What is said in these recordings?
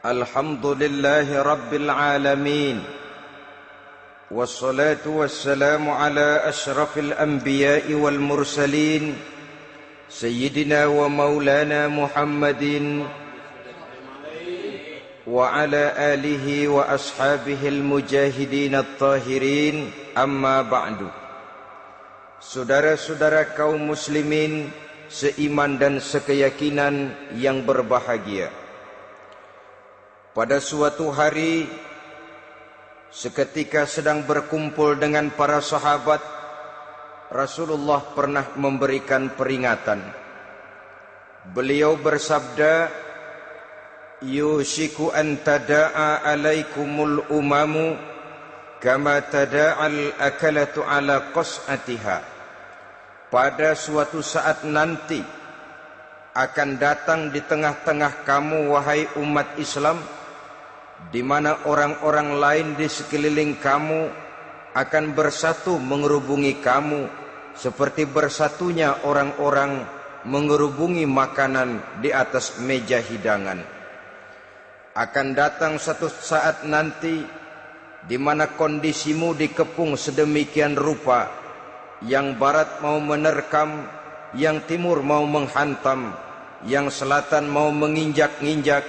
Alhamdulillahi Rabbil Alamin. Wassalatu wassalamu ala ashrafil anbiya'i wal mursalin Sayyidina wa maulana Muhammadin wa ala alihi wa ashabihil mujahidin at-tahirin. Amma ba'du. Saudara-saudara kaum muslimin seiman dan sekeyakinan yang berbahagia, pada suatu hari seketika sedang berkumpul dengan para sahabat, Rasulullah pernah memberikan peringatan. Beliau bersabda, "Yushiku an tada'a alaikumul umamu kama tada'al akalatu ala qas'atiha." Pada suatu saat nanti akan datang di tengah-tengah kamu, wahai umat Islam, di mana orang-orang lain di sekeliling kamu akan bersatu mengerubungi kamu seperti bersatunya orang-orang mengerubungi makanan di atas meja hidangan. Akan datang satu saat nanti di mana kondisimu dikepung sedemikian rupa, yang barat mau menerkam, yang timur mau menghantam, yang selatan mau menginjak-injak,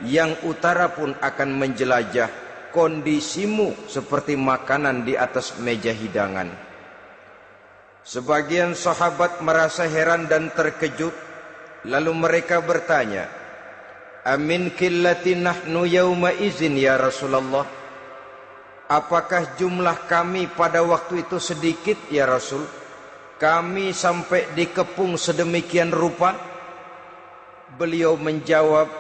yang utara pun akan menjelajah. Kondisimu seperti makanan di atas meja hidangan. Sebagian sahabat merasa heran dan terkejut, lalu mereka bertanya, "Amin qillati nahnu yauma izin ya Rasulullah?" Apakah jumlah kami pada waktu itu sedikit ya Rasul? Kami sampai dikepung sedemikian rupa? Beliau menjawab,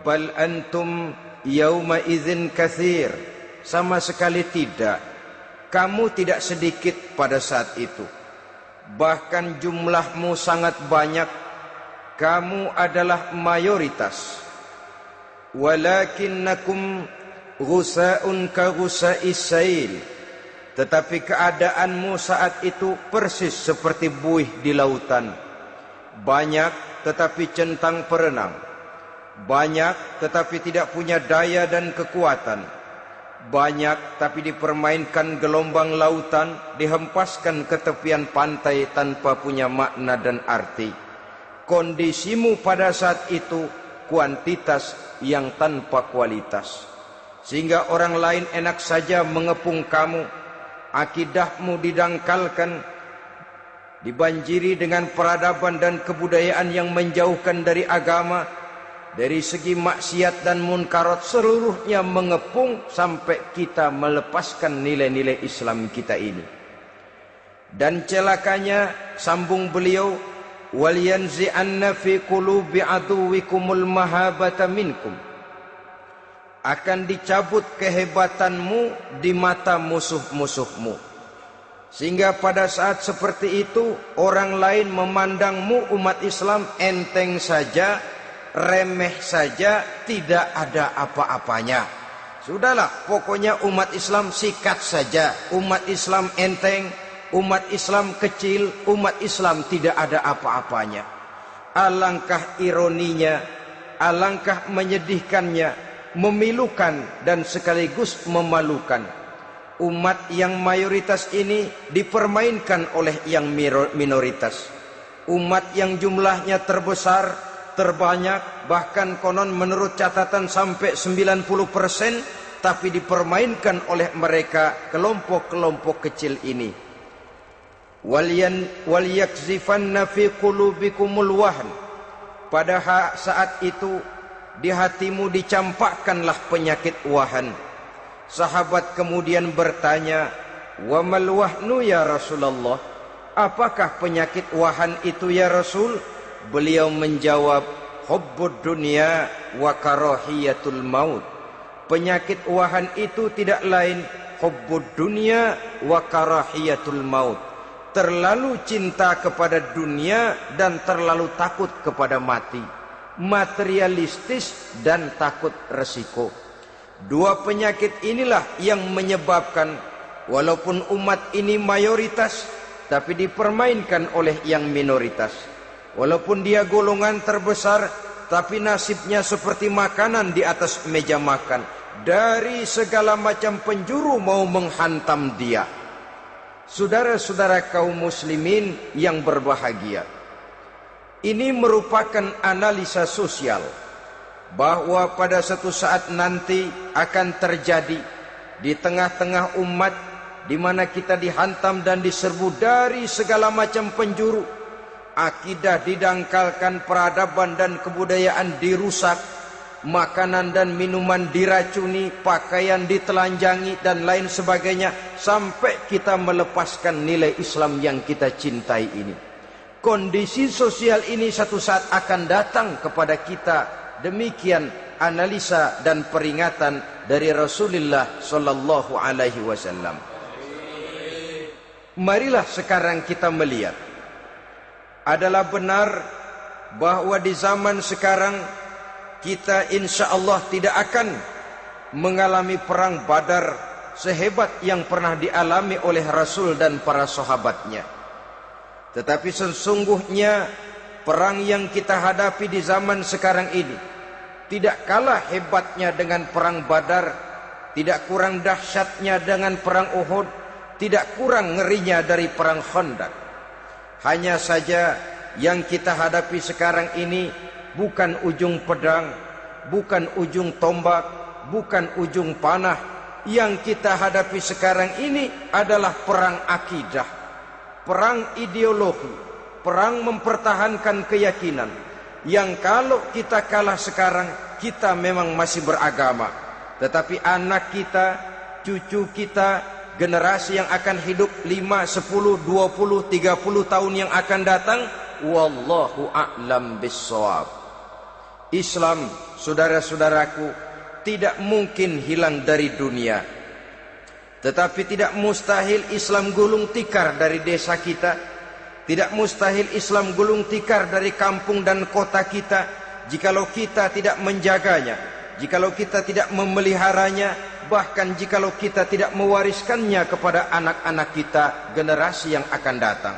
"Bal antum yauma idzin katsir." Sama sekali tidak. Kamu tidak sedikit pada saat itu. Bahkan jumlahmu sangat banyak. Kamu adalah mayoritas. Walakinnakum ghusa'un ka ghusa'is sail. Tetapi keadaanmu saat itu persis seperti buih di lautan. Banyak tetapi centang perenang. Banyak tetapi tidak punya daya dan kekuatan. Banyak tapi dipermainkan gelombang lautan, dihempaskan ke tepian pantai tanpa punya makna dan arti. Kondisimu pada saat itu kuantitas yang tanpa kualitas, sehingga orang lain enak saja mengepung kamu. Akidahmu didangkalkan, dibanjiri dengan peradaban dan kebudayaan yang menjauhkan dari agama. Dari segi maksiat dan munkarat seluruhnya mengepung sampai kita melepaskan nilai-nilai Islam kita ini. Dan celakanya, sambung beliau, "Wal yanzi'anna fi qulubi aduwikumul mahabata minkum." Akan dicabut kehebatanmu di mata musuh-musuhmu, sehingga pada saat seperti itu orang lain memandangmu umat Islam enteng saja, remeh saja, tidak ada apa-apanya. Sudahlah, pokoknya umat Islam sikat saja. Umat Islam enteng, umat Islam kecil, umat Islam tidak ada apa-apanya. Alangkah ironinya, alangkah menyedihkannya, memilukan dan sekaligus memalukan. Umat yang mayoritas ini dipermainkan oleh yang minoritas. Umat yang jumlahnya terbesar, terbanyak, bahkan konon menurut catatan sampai 90%, tapi dipermainkan oleh mereka kelompok-kelompok kecil ini. Wal yakzifanna fi qulubikumul wahn. Pada saat itu di hatimu dicampakkanlah penyakit wahan. Sahabat kemudian bertanya, "Wa mal wahnu ya Rasulullah?" Apakah penyakit wahan itu ya Rasul? Beliau menjawab, "Hubbud dunya wa karahiyatul maut." Penyakit wahan itu tidak lain hubbud dunya wa karahiyatul maut. Terlalu cinta kepada dunia dan terlalu takut kepada mati. Materialistis dan takut resiko. Dua penyakit inilah yang menyebabkan walaupun umat ini mayoritas, tapi dipermainkan oleh yang minoritas. Walaupun dia golongan terbesar, tapi nasibnya seperti makanan di atas meja makan. Dari segala macam penjuru mau menghantam dia. Saudara-saudara kaum muslimin yang berbahagia, ini merupakan analisa sosial bahwa pada suatu saat nanti akan terjadi di tengah-tengah umat di mana kita dihantam dan diserbu dari segala macam penjuru. Akidah didangkalkan, peradaban dan kebudayaan dirusak, makanan dan minuman diracuni, pakaian ditelanjangi dan lain sebagainya, sampai kita melepaskan nilai Islam yang kita cintai ini. Kondisi sosial ini satu saat akan datang kepada kita. Demikian analisa dan peringatan dari Rasulullah sallallahu alaihi wasallam. Marilah sekarang kita melihat, adalah benar bahwa di zaman sekarang kita insya Allah tidak akan mengalami perang Badar sehebat yang pernah dialami oleh Rasul dan para sahabatnya. Tetapi sesungguhnya perang yang kita hadapi di zaman sekarang ini tidak kalah hebatnya dengan perang Badar, tidak kurang dahsyatnya dengan perang Uhud, tidak kurang ngerinya dari perang Khandaq. Hanya saja yang kita hadapi sekarang ini bukan ujung pedang, bukan ujung tombak, bukan ujung panah. Yang kita hadapi sekarang ini adalah perang akidah, perang ideologi, perang mempertahankan keyakinan. Yang kalau kita kalah sekarang, kita memang masih beragama, tetapi anak kita, cucu kita, generasi yang akan hidup 5, 10, 20, 30 tahun yang akan datang, wallahu a'lam bissawab. Islam, saudara-saudaraku, tidak mungkin hilang dari dunia. Tetapi tidak mustahil Islam gulung tikar dari desa kita. Tidak mustahil Islam gulung tikar dari kampung dan kota kita, jikalau kita tidak menjaganya, jikalau kita tidak memeliharanya, bahkan jikalau kita tidak mewariskannya kepada anak-anak kita, generasi yang akan datang.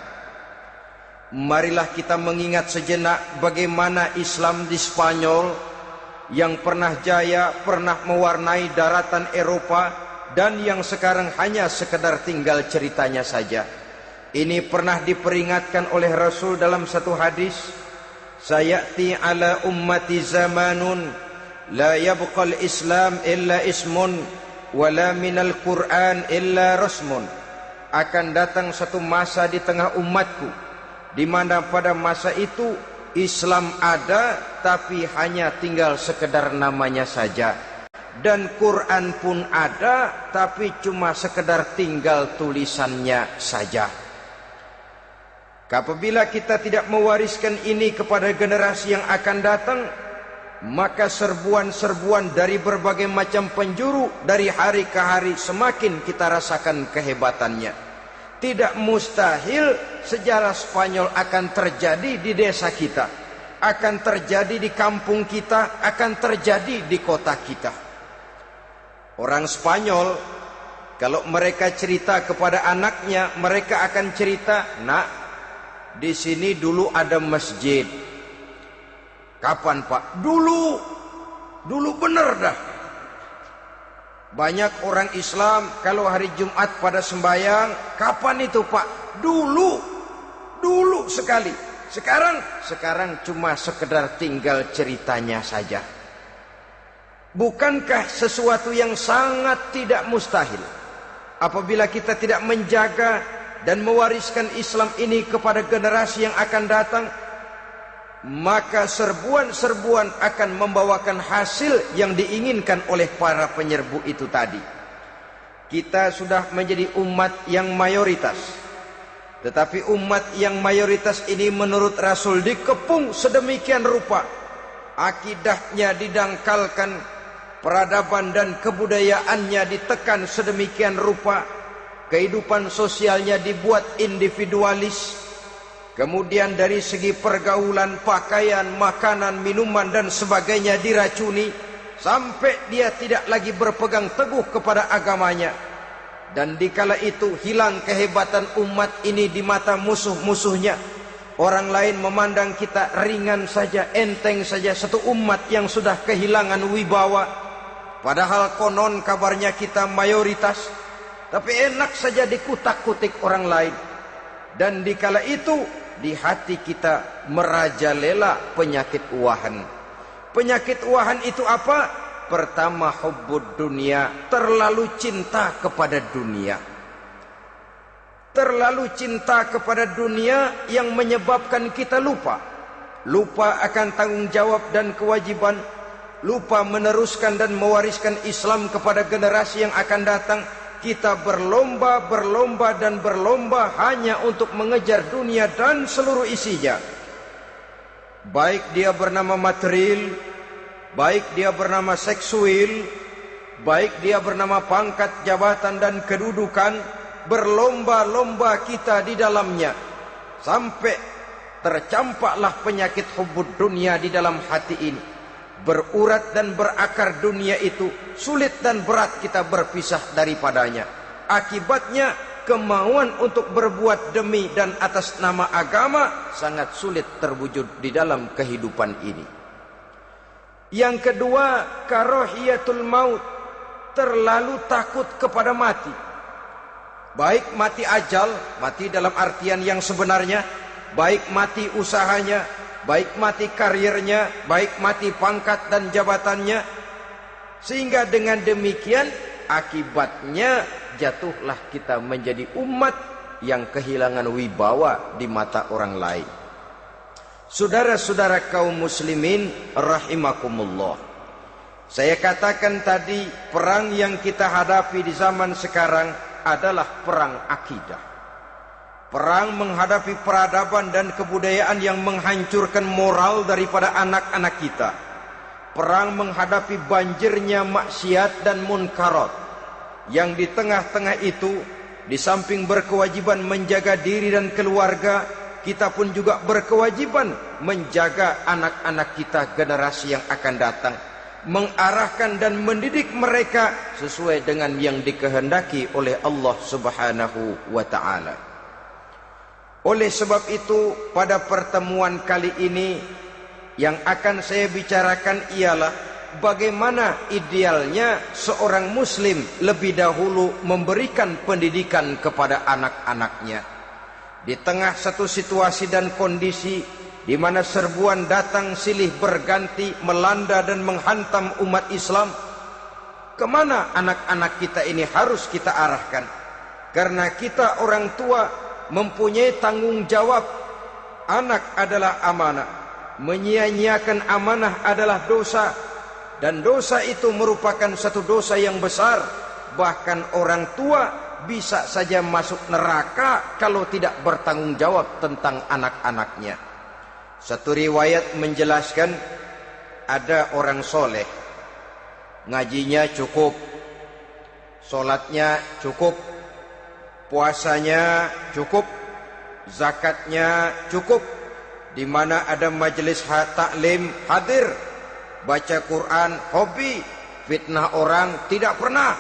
Marilah kita mengingat sejenak bagaimana Islam di Spanyol yang pernah jaya, pernah mewarnai daratan Eropa, dan yang sekarang hanya sekedar tinggal ceritanya saja. Ini pernah diperingatkan oleh Rasul dalam satu hadis, sayati ala ummati zamanun la yabqal Islam illa ismun wala minal Quran illa rasmun. Akan datang satu masa di tengah umatku di mana pada masa itu Islam ada tapi hanya tinggal sekedar namanya saja, dan Quran pun ada tapi cuma sekedar tinggal tulisannya saja. Apabila kita tidak mewariskan ini kepada generasi yang akan datang, maka serbuan-serbuan dari berbagai macam penjuru dari hari ke hari semakin kita rasakan kehebatannya. Tidak mustahil sejarah Spanyol akan terjadi di desa kita, akan terjadi di kampung kita, akan terjadi di kota kita. Orang Spanyol, kalau mereka cerita kepada anaknya, mereka akan cerita, nak, di sini dulu ada masjid. Kapan Pak? Dulu bener dah. Banyak orang Islam kalau hari Jumat pada sembahyang, kapan itu Pak? Dulu sekali. Sekarang cuma sekedar tinggal ceritanya saja. Bukankah sesuatu yang sangat tidak mustahil apabila kita tidak menjaga dan mewariskan Islam ini kepada generasi yang akan datang, maka serbuan-serbuan akan membawakan hasil yang diinginkan oleh para penyerbu itu tadi. Kita sudah menjadi umat yang mayoritas, tetapi umat yang mayoritas ini menurut Rasul dikepung sedemikian rupa, akidahnya didangkalkan, peradaban dan kebudayaannya ditekan sedemikian rupa, kehidupan sosialnya dibuat individualis, kemudian dari segi pergaulan, pakaian, makanan, minuman dan sebagainya diracuni, sampai dia tidak lagi berpegang teguh kepada agamanya. Dan dikala itu hilang kehebatan umat ini di mata musuh-musuhnya. Orang lain memandang kita ringan saja, enteng saja, satu umat yang sudah kehilangan wibawa. Padahal konon kabarnya kita mayoritas, tapi enak saja dikutak-kutik orang lain. Dan dikala itu di hati kita merajalela penyakit wahan. Penyakit wahan itu apa? Pertama, hubbud dunia, terlalu cinta kepada dunia. Terlalu cinta kepada dunia yang menyebabkan kita lupa akan tanggung jawab dan kewajiban, lupa meneruskan dan mewariskan Islam kepada generasi yang akan datang. Kita berlomba hanya untuk mengejar dunia dan seluruh isinya, baik dia bernama material, baik dia bernama seksual, baik dia bernama pangkat, jabatan dan kedudukan. Berlomba-lomba kita di dalamnya sampai tercampaklah penyakit hubbud dunia di dalam hati ini. Berurat dan berakar dunia itu, sulit dan berat kita berpisah daripadanya. Akibatnya kemauan untuk berbuat demi dan atas nama agama sangat sulit terwujud di dalam kehidupan ini. Yang kedua, karahiyatul maut, terlalu takut kepada mati. Baik mati ajal, mati dalam artian yang sebenarnya, baik mati usahanya, baik mati karirnya, baik mati pangkat dan jabatannya. Sehingga dengan demikian akibatnya jatuhlah kita menjadi umat yang kehilangan wibawa di mata orang lain. Saudara-saudara kaum muslimin rahimakumullah, saya katakan tadi, perang yang kita hadapi di zaman sekarang adalah perang akidah. Perang menghadapi peradaban dan kebudayaan yang menghancurkan moral daripada anak-anak kita. Perang menghadapi banjirnya maksiat dan munkarat. Yang di tengah-tengah itu, di samping berkewajiban menjaga diri dan keluarga, kita pun juga berkewajiban menjaga anak-anak kita, generasi yang akan datang, mengarahkan dan mendidik mereka sesuai dengan yang dikehendaki oleh Allah Subhanahu wa ta'ala. Oleh sebab itu, pada pertemuan kali ini yang akan saya bicarakan ialah bagaimana idealnya seorang muslim lebih dahulu memberikan pendidikan kepada anak-anaknya. Di tengah satu situasi dan kondisi di mana serbuan datang silih berganti melanda dan menghantam umat Islam, kemana anak-anak kita ini harus kita arahkan? Karena kita orang tua mempunyai tanggung jawab. Anak adalah amanah, menyia-nyiakan amanah adalah dosa, dan dosa itu merupakan satu dosa yang besar. Bahkan orang tua bisa saja masuk neraka kalau tidak bertanggung jawab tentang anak-anaknya. Satu riwayat menjelaskan ada orang soleh, ngajinya cukup, solatnya cukup, puasanya cukup, zakatnya cukup, di mana ada majelis taklim hadir, baca Quran hobi, fitnah orang tidak pernah.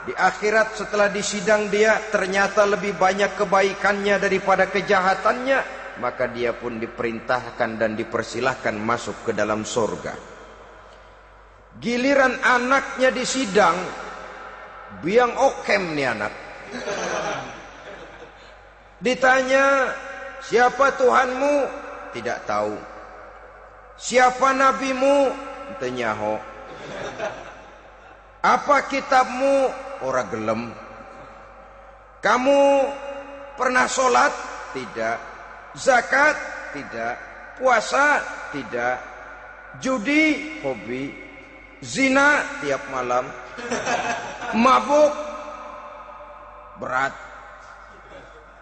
Di akhirat setelah disidang dia ternyata lebih banyak kebaikannya daripada kejahatannya, maka dia pun diperintahkan dan dipersilahkan masuk ke dalam surga. Giliran anaknya disidang, biang okem nih anak. Ditanya, siapa Tuhanmu? Tidak tahu. Siapa nabimu? Tenyaho. Apa kitabmu? Ora gelem. Kamu pernah sholat? Tidak. Zakat? Tidak. Puasa? Tidak. Judi? Hobi. Zina? Tiap malam. Mabuk? Berat.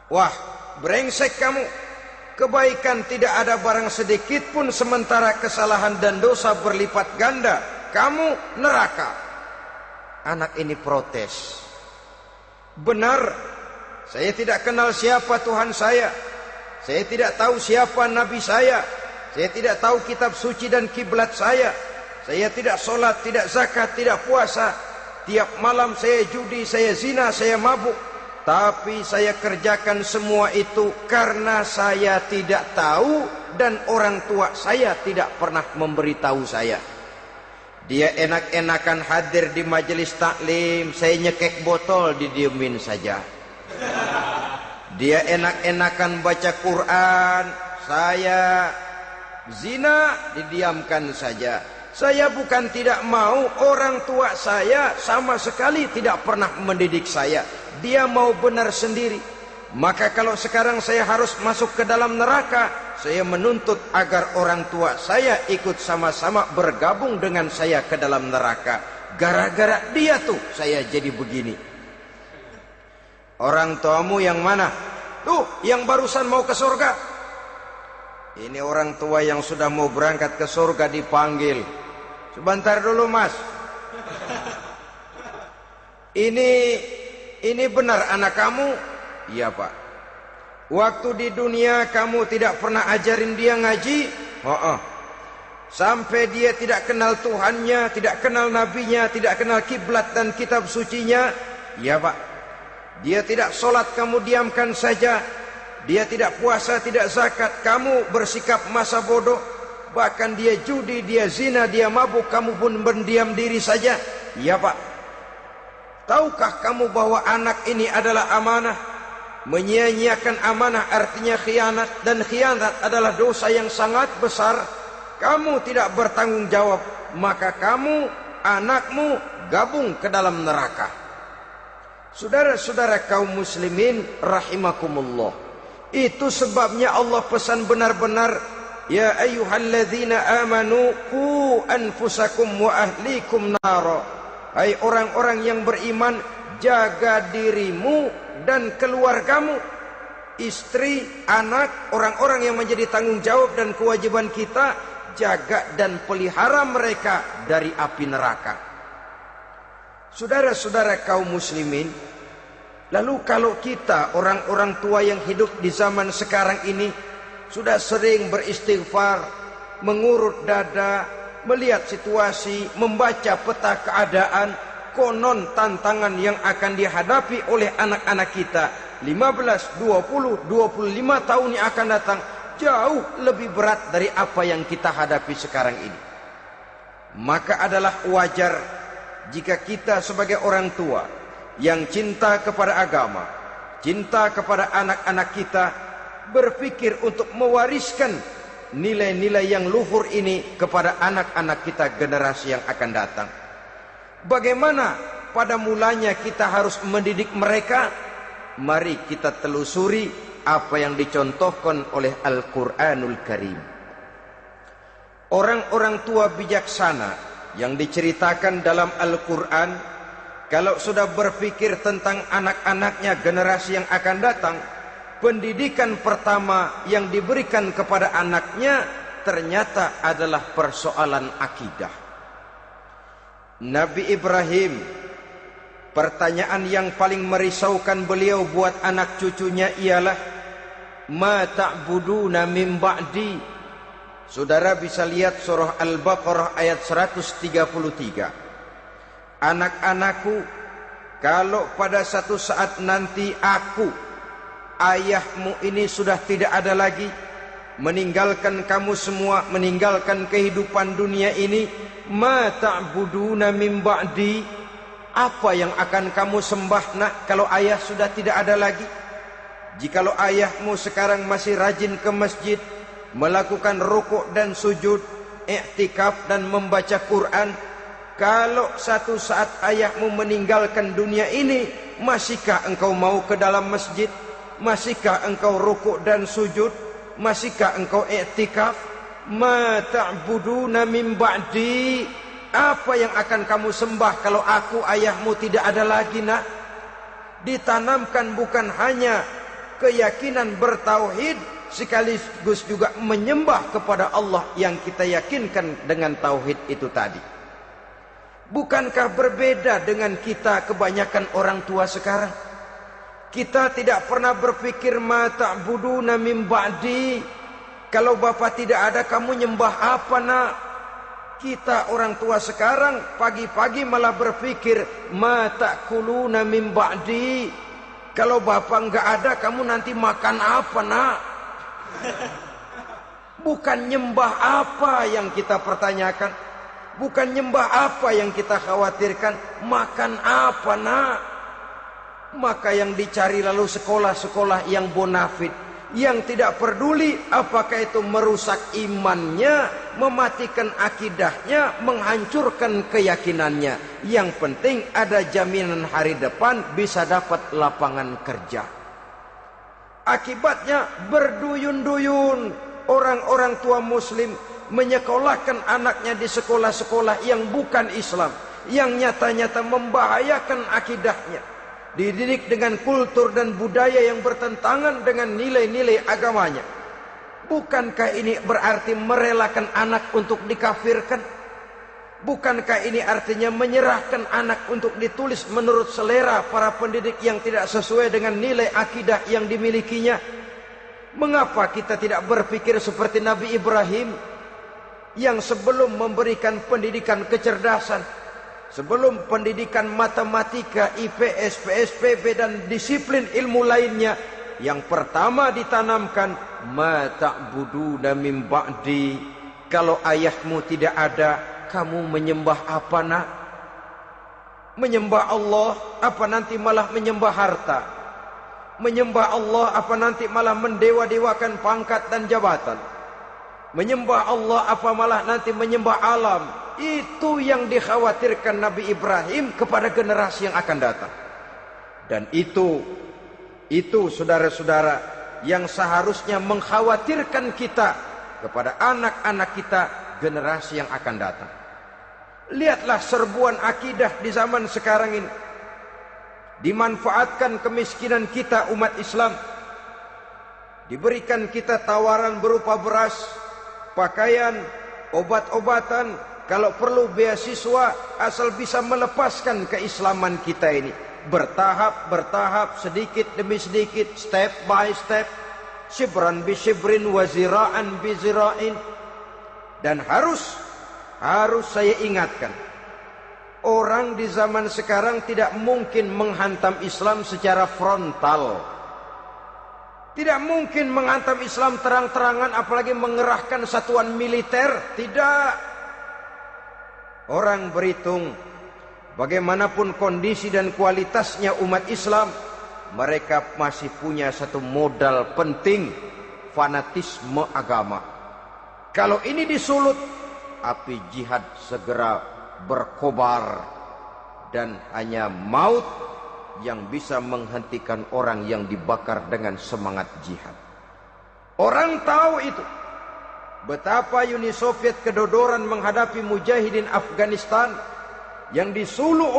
Wah, brengsek kamu. Kebaikan tidak ada barang sedikit pun, sementara kesalahan dan dosa berlipat ganda. Kamu neraka. Anak ini protes. Benar, saya tidak kenal siapa Tuhan saya. Saya tidak tahu siapa Nabi saya. Saya tidak tahu kitab suci dan kiblat saya. Saya tidak sholat, tidak zakat, tidak puasa. Tiap malam saya judi, saya zina, saya mabuk. Tapi saya kerjakan semua itu karena saya tidak tahu dan orang tua saya tidak pernah memberitahu saya. Dia enak-enakan hadir di majelis taklim, saya nyekek botol didiemin saja. Dia enak-enakan baca Quran, saya zina didiamkan saja. Saya bukan tidak mau, orang tua saya sama sekali tidak pernah mendidik saya. Dia mau benar sendiri. Maka kalau sekarang saya harus masuk ke dalam neraka, saya menuntut agar orang tua saya ikut sama-sama bergabung dengan saya ke dalam neraka. Gara-gara dia tuh saya jadi begini. Orang tuamu yang mana? Tuh, yang barusan mau ke surga. Ini orang tua yang sudah mau berangkat ke surga dipanggil. Sebentar dulu mas. Ini benar anak kamu? Iya pak. Waktu di dunia kamu tidak pernah ajarin dia ngaji? Sampai dia tidak kenal Tuhannya, tidak kenal nabinya, tidak kenal kiblat dan kitab sucinya? Iya pak. Dia tidak sholat, kamu diamkan saja. Dia tidak puasa, tidak zakat, kamu bersikap masa bodoh. Bahkan dia judi, dia zina, dia mabuk, kamu pun berdiam diri saja. Iya pak. Tahukah kamu bahwa anak ini adalah amanah? Menyia-nyiakan amanah artinya khianat, dan khianat adalah dosa yang sangat besar. Kamu tidak bertanggung jawab, maka kamu, anakmu gabung ke dalam neraka. Saudara-saudara kaum muslimin rahimakumullah, itu sebabnya Allah pesan benar-benar, ya ayyuhalladzina amanu qu anfusakum wa ahlikum nara. Hai orang-orang yang beriman, jaga dirimu dan keluargamu, istri, anak, orang-orang yang menjadi tanggung jawab dan kewajiban kita, jaga dan pelihara mereka dari api neraka. Saudara-saudara kaum muslimin, lalu kalau kita orang-orang tua yang hidup di zaman sekarang ini sudah sering beristighfar, mengurut dada, melihat situasi, membaca peta keadaan, konon tantangan yang akan dihadapi oleh anak-anak kita 15, 20, 25 tahun yang akan datang jauh lebih berat dari apa yang kita hadapi sekarang ini. Maka adalah wajar jika kita sebagai orang tua yang cinta kepada agama, cinta kepada anak-anak kita, berpikir untuk mewariskan nilai-nilai yang luhur ini kepada anak-anak kita generasi yang akan datang. Bagaimana pada mulanya kita harus mendidik mereka? Mari kita telusuri apa yang dicontohkan oleh Al-Quranul Karim. Orang-orang tua bijaksana yang diceritakan dalam Al-Quran, kalau sudah berpikir tentang anak-anaknya generasi yang akan datang, pendidikan pertama yang diberikan kepada anaknya ternyata adalah persoalan akidah. Nabi Ibrahim, pertanyaan yang paling merisaukan beliau buat anak cucunya ialah, ma ta'buduna min ba'di. Saudara bisa lihat surah Al-Baqarah ayat 133. Anak-anakku, kalau pada satu saat nanti aku, ayahmu ini sudah tidak ada lagi, meninggalkan kamu semua, meninggalkan kehidupan dunia ini, ma ta'buduna min ba'di, apa yang akan kamu sembah nak kalau ayah sudah tidak ada lagi? Jikalau ayahmu sekarang masih rajin ke masjid, melakukan rukuk dan sujud, i'tikaf dan membaca Quran, kalau satu saat ayahmu meninggalkan dunia ini, masihkah engkau mau ke dalam masjid? Masihkah engkau rukuk dan sujud? Masihkah engkau i'tikaf? Ma ta'buduna min ba'di, apa yang akan kamu sembah kalau aku ayahmu tidak ada lagi nak? Ditanamkan bukan hanya keyakinan bertauhid, sekaligus juga menyembah kepada Allah yang kita yakinkan dengan tauhid itu tadi. Bukankah berbeda dengan kita kebanyakan orang tua sekarang? Kita tidak pernah berpikir ma ta'buduna min ba'di, kalau bapak tidak ada kamu nyembah apa nak? Kita orang tua sekarang pagi-pagi malah berpikir ma ta'kuluna min ba'di, Kalau bapak nggak ada, kamu nanti makan apa, nak? Bukan nyembah apa yang kita pertanyakan, bukan nyembah apa yang kita khawatirkan, makan apa, nak? Maka yang dicari lalu sekolah-sekolah yang bonafit, yang tidak peduli apakah itu merusak imannya, mematikan akidahnya, menghancurkan keyakinannya. Yang penting ada jaminan hari depan bisa dapat lapangan kerja. Akibatnya berduyun-duyun orang-orang tua muslim menyekolahkan anaknya di sekolah-sekolah yang bukan Islam, yang nyata-nyata membahayakan akidahnya, dididik dengan kultur dan budaya yang bertentangan dengan nilai-nilai agamanya. Bukankah ini berarti merelakan anak untuk dikafirkan? Bukankah ini artinya menyerahkan anak untuk ditulis menurut selera para pendidik yang tidak sesuai dengan nilai akidah yang dimilikinya? Mengapa kita tidak berpikir seperti Nabi Ibrahim yang sebelum memberikan pendidikan kecerdasan, sebelum pendidikan matematika, IPS, PSPB dan disiplin ilmu lainnya, yang pertama ditanamkan, ma ta'buduna min ba'di, kalau ayahmu tidak ada, kamu menyembah apa, nak? Menyembah Allah apa nanti malah menyembah harta? Menyembah Allah apa nanti malah mendewa-dewakan pangkat dan jabatan? Menyembah Allah apa malah nanti menyembah alam? Itu yang dikhawatirkan Nabi Ibrahim kepada generasi yang akan datang. Dan itu saudara-saudara yang seharusnya mengkhawatirkan kita kepada anak-anak kita, generasi yang akan datang. Lihatlah serbuan akidah di zaman sekarang ini. Dimanfaatkan kemiskinan kita umat Islam. Diberikan kita tawaran berupa beras, pakaian, obat-obatan, kalau perlu beasiswa, asal bisa melepaskan keislaman kita ini. Bertahap, sedikit demi sedikit, step by step, shibran bi shibrin wa zira'an bi zira'in. Dan harus saya ingatkan, orang di zaman sekarang tidak mungkin menghantam Islam secara frontal. Tidak mungkin menghantam Islam terang-terangan, apalagi mengerahkan satuan militer. Tidak. Orang berhitung bagaimanapun kondisi dan kualitasnya umat Islam, mereka masih punya satu modal penting, fanatisme agama. Kalau ini disulut, api jihad segera berkobar, dan hanya maut yang bisa menghentikan orang yang dibakar dengan semangat jihad. Orang tahu itu. Betapa Uni Soviet kedodoran menghadapi mujahidin Afghanistan yang disulut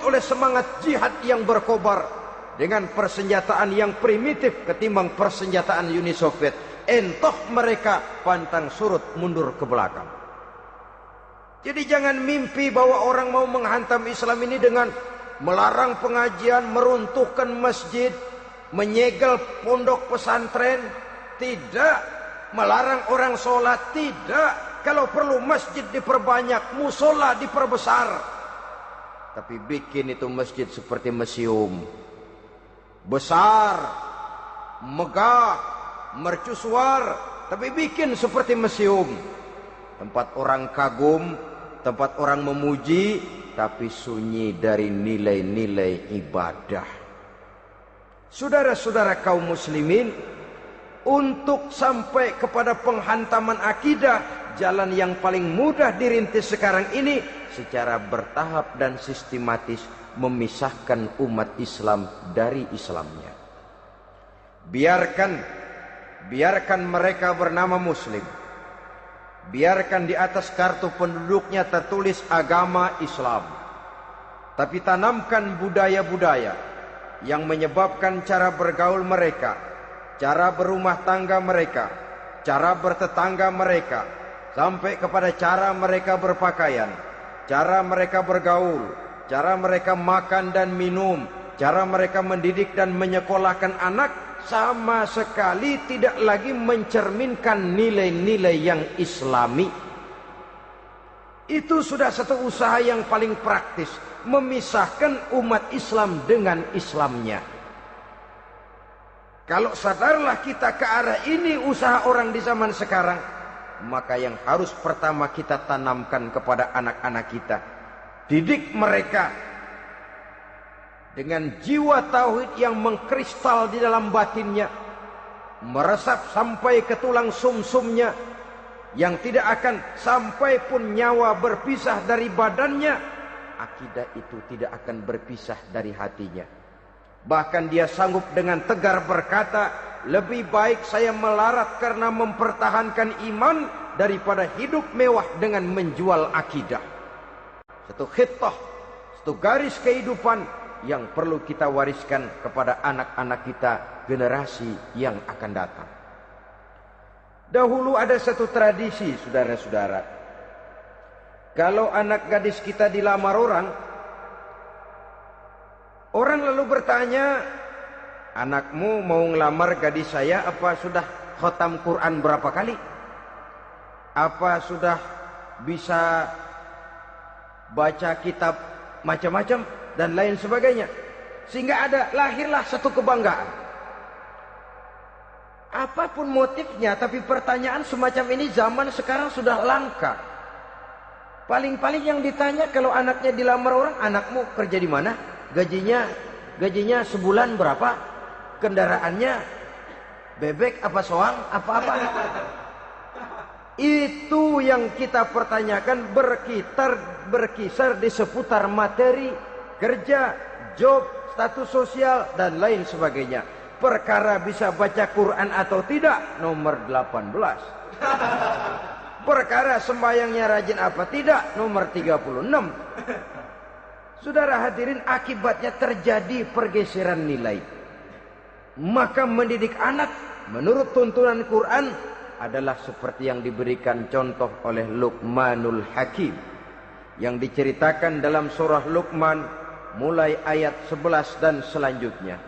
oleh semangat jihad yang berkobar dengan persenjataan yang primitif ketimbang persenjataan Uni Soviet. Entah mereka pantang surut mundur ke belakang. Jadi jangan mimpi bahwa orang mau menghantam Islam ini dengan melarang pengajian, meruntuhkan masjid, menyegel pondok pesantren. Tidak. Melarang orang sholat. Tidak. Kalau perlu masjid diperbanyak, musola diperbesar. Tapi bikin itu masjid seperti museum. Besar, megah, mercusuar, tapi bikin seperti museum. Tempat orang kagum, tempat orang memuji, tapi sunyi dari nilai-nilai ibadah. Saudara-saudara kaum muslimin, untuk sampai kepada penghantaman akidah, jalan yang paling mudah dirintis sekarang ini secara bertahap dan sistematis, memisahkan umat Islam dari Islamnya. Biarkan mereka bernama muslim. Biarkan di atas kartu penduduknya tertulis agama Islam. Tapi tanamkan budaya-budaya yang menyebabkan cara bergaul mereka, cara berumah tangga mereka, cara bertetangga mereka, sampai kepada cara mereka berpakaian, cara mereka bergaul, cara mereka makan dan minum, cara mereka mendidik dan menyekolahkan anak, sama sekali tidak lagi mencerminkan nilai-nilai yang Islami. Itu sudah satu usaha yang paling praktis, memisahkan umat Islam dengan Islamnya. Kalau sadarlah kita ke arah ini usaha orang di zaman sekarang, maka yang harus pertama kita tanamkan kepada anak-anak kita, didik mereka dengan jiwa tauhid yang mengkristal di dalam batinnya, meresap sampai ke tulang sumsumnya, yang tidak akan sampai pun nyawa berpisah dari badannya, akidah itu tidak akan berpisah dari hatinya. Bahkan dia sanggup dengan tegar berkata, lebih baik saya melarat karena mempertahankan iman daripada hidup mewah dengan menjual akidah. Satu khittah, satu garis kehidupan yang perlu kita wariskan kepada anak-anak kita, generasi yang akan datang. Dahulu ada satu tradisi, saudara-saudara. Kalau anak gadis kita dilamar orang, orang lalu bertanya, anakmu mau ngelamar gadis saya, apa sudah khatam Quran berapa kali? Apa sudah bisa baca kitab macam-macam dan lain sebagainya? Sehingga lahirlah satu kebanggaan. Apapun motifnya, tapi pertanyaan semacam ini zaman sekarang sudah langka. Paling-paling yang ditanya kalau anaknya dilamar orang, anakmu kerja di mana? Gajinya sebulan berapa? Kendaraannya bebek apa soang apa-apa? Itu yang kita pertanyakan, berkisar di seputar materi, kerja, job, status sosial dan lain sebagainya. Perkara bisa baca Quran atau tidak, nomor 18. Perkara sembahyangnya rajin apa tidak, nomor 36. Saudara hadirin, akibatnya terjadi pergeseran nilai. Maka mendidik anak menurut tuntunan Quran adalah seperti yang diberikan contoh oleh Luqmanul Hakim, yang diceritakan dalam surah Luqman mulai ayat 11 dan selanjutnya.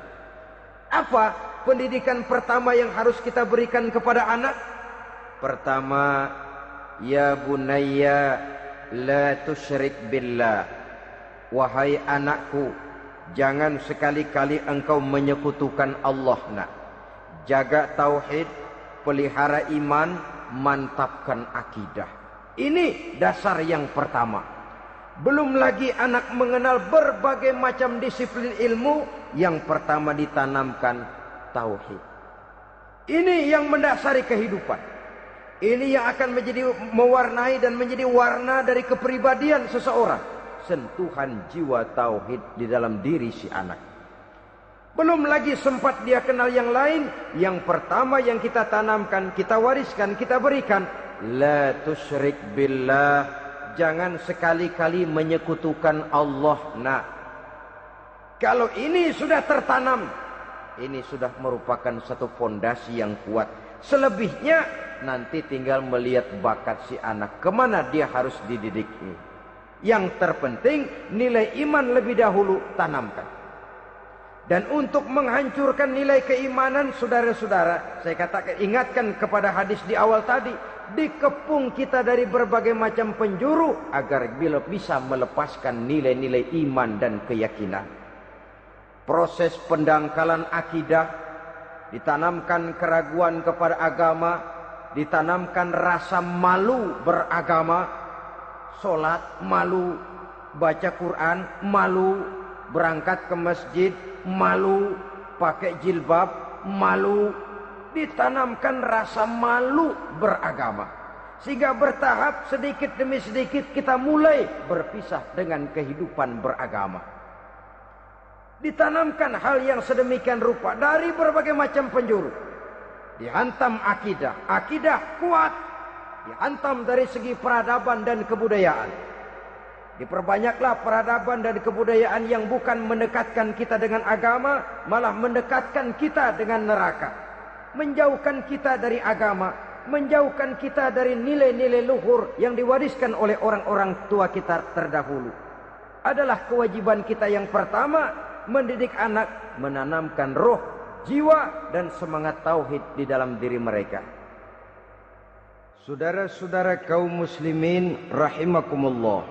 Apa pendidikan pertama yang harus kita berikan kepada anak? Pertama, ya bunayya la tusyrik billah. Wahai anakku, jangan sekali-kali engkau menyekutukan Allah. Nak, jaga tauhid, pelihara iman, mantapkan akidah. Ini dasar yang pertama. Belum lagi anak mengenal berbagai macam disiplin ilmu, yang pertama ditanamkan tauhid. Ini yang mendasari kehidupan. Ini yang akan menjadi mewarnai dan menjadi warna dari kepribadian seseorang. Sentuhan jiwa tauhid di dalam diri si anak. Belum lagi sempat dia kenal yang lain. Yang pertama yang kita tanamkan, kita wariskan, kita berikan, la tusyrik billah. Jangan sekali-kali menyekutukan Allah. Nah, kalau ini sudah tertanam, ini sudah merupakan satu fondasi yang kuat. Selebihnya nanti tinggal melihat bakat si anak, kemana dia harus dididik ini. Yang terpenting nilai iman lebih dahulu tanamkan. Dan untuk menghancurkan nilai keimanan, saudara-saudara, saya katakan, ingatkan kepada hadis di awal tadi, dikepung kita dari berbagai macam penjuru agar bila bisa melepaskan nilai-nilai iman dan keyakinan. Proses pendangkalan akidah, ditanamkan keraguan kepada agama, ditanamkan rasa malu beragama. Sholat malu, baca Quran malu, berangkat ke masjid malu, pakai jilbab malu. Ditanamkan rasa malu beragama, sehingga bertahap sedikit demi sedikit kita mulai berpisah dengan kehidupan beragama. Ditanamkan hal yang sedemikian rupa dari berbagai macam penjuru. Dihantam akidah, akidah kuat. Dihantam dari segi peradaban dan kebudayaan. Diperbanyaklah peradaban dan kebudayaan yang bukan mendekatkan kita dengan agama, malah mendekatkan kita dengan neraka. Menjauhkan kita dari agama, menjauhkan kita dari nilai-nilai luhur yang diwariskan oleh orang-orang tua kita terdahulu. Adalah kewajiban kita yang pertama, mendidik anak, menanamkan roh, jiwa dan semangat tauhid di dalam diri mereka. Saudara-saudara kaum muslimin rahimakumullah,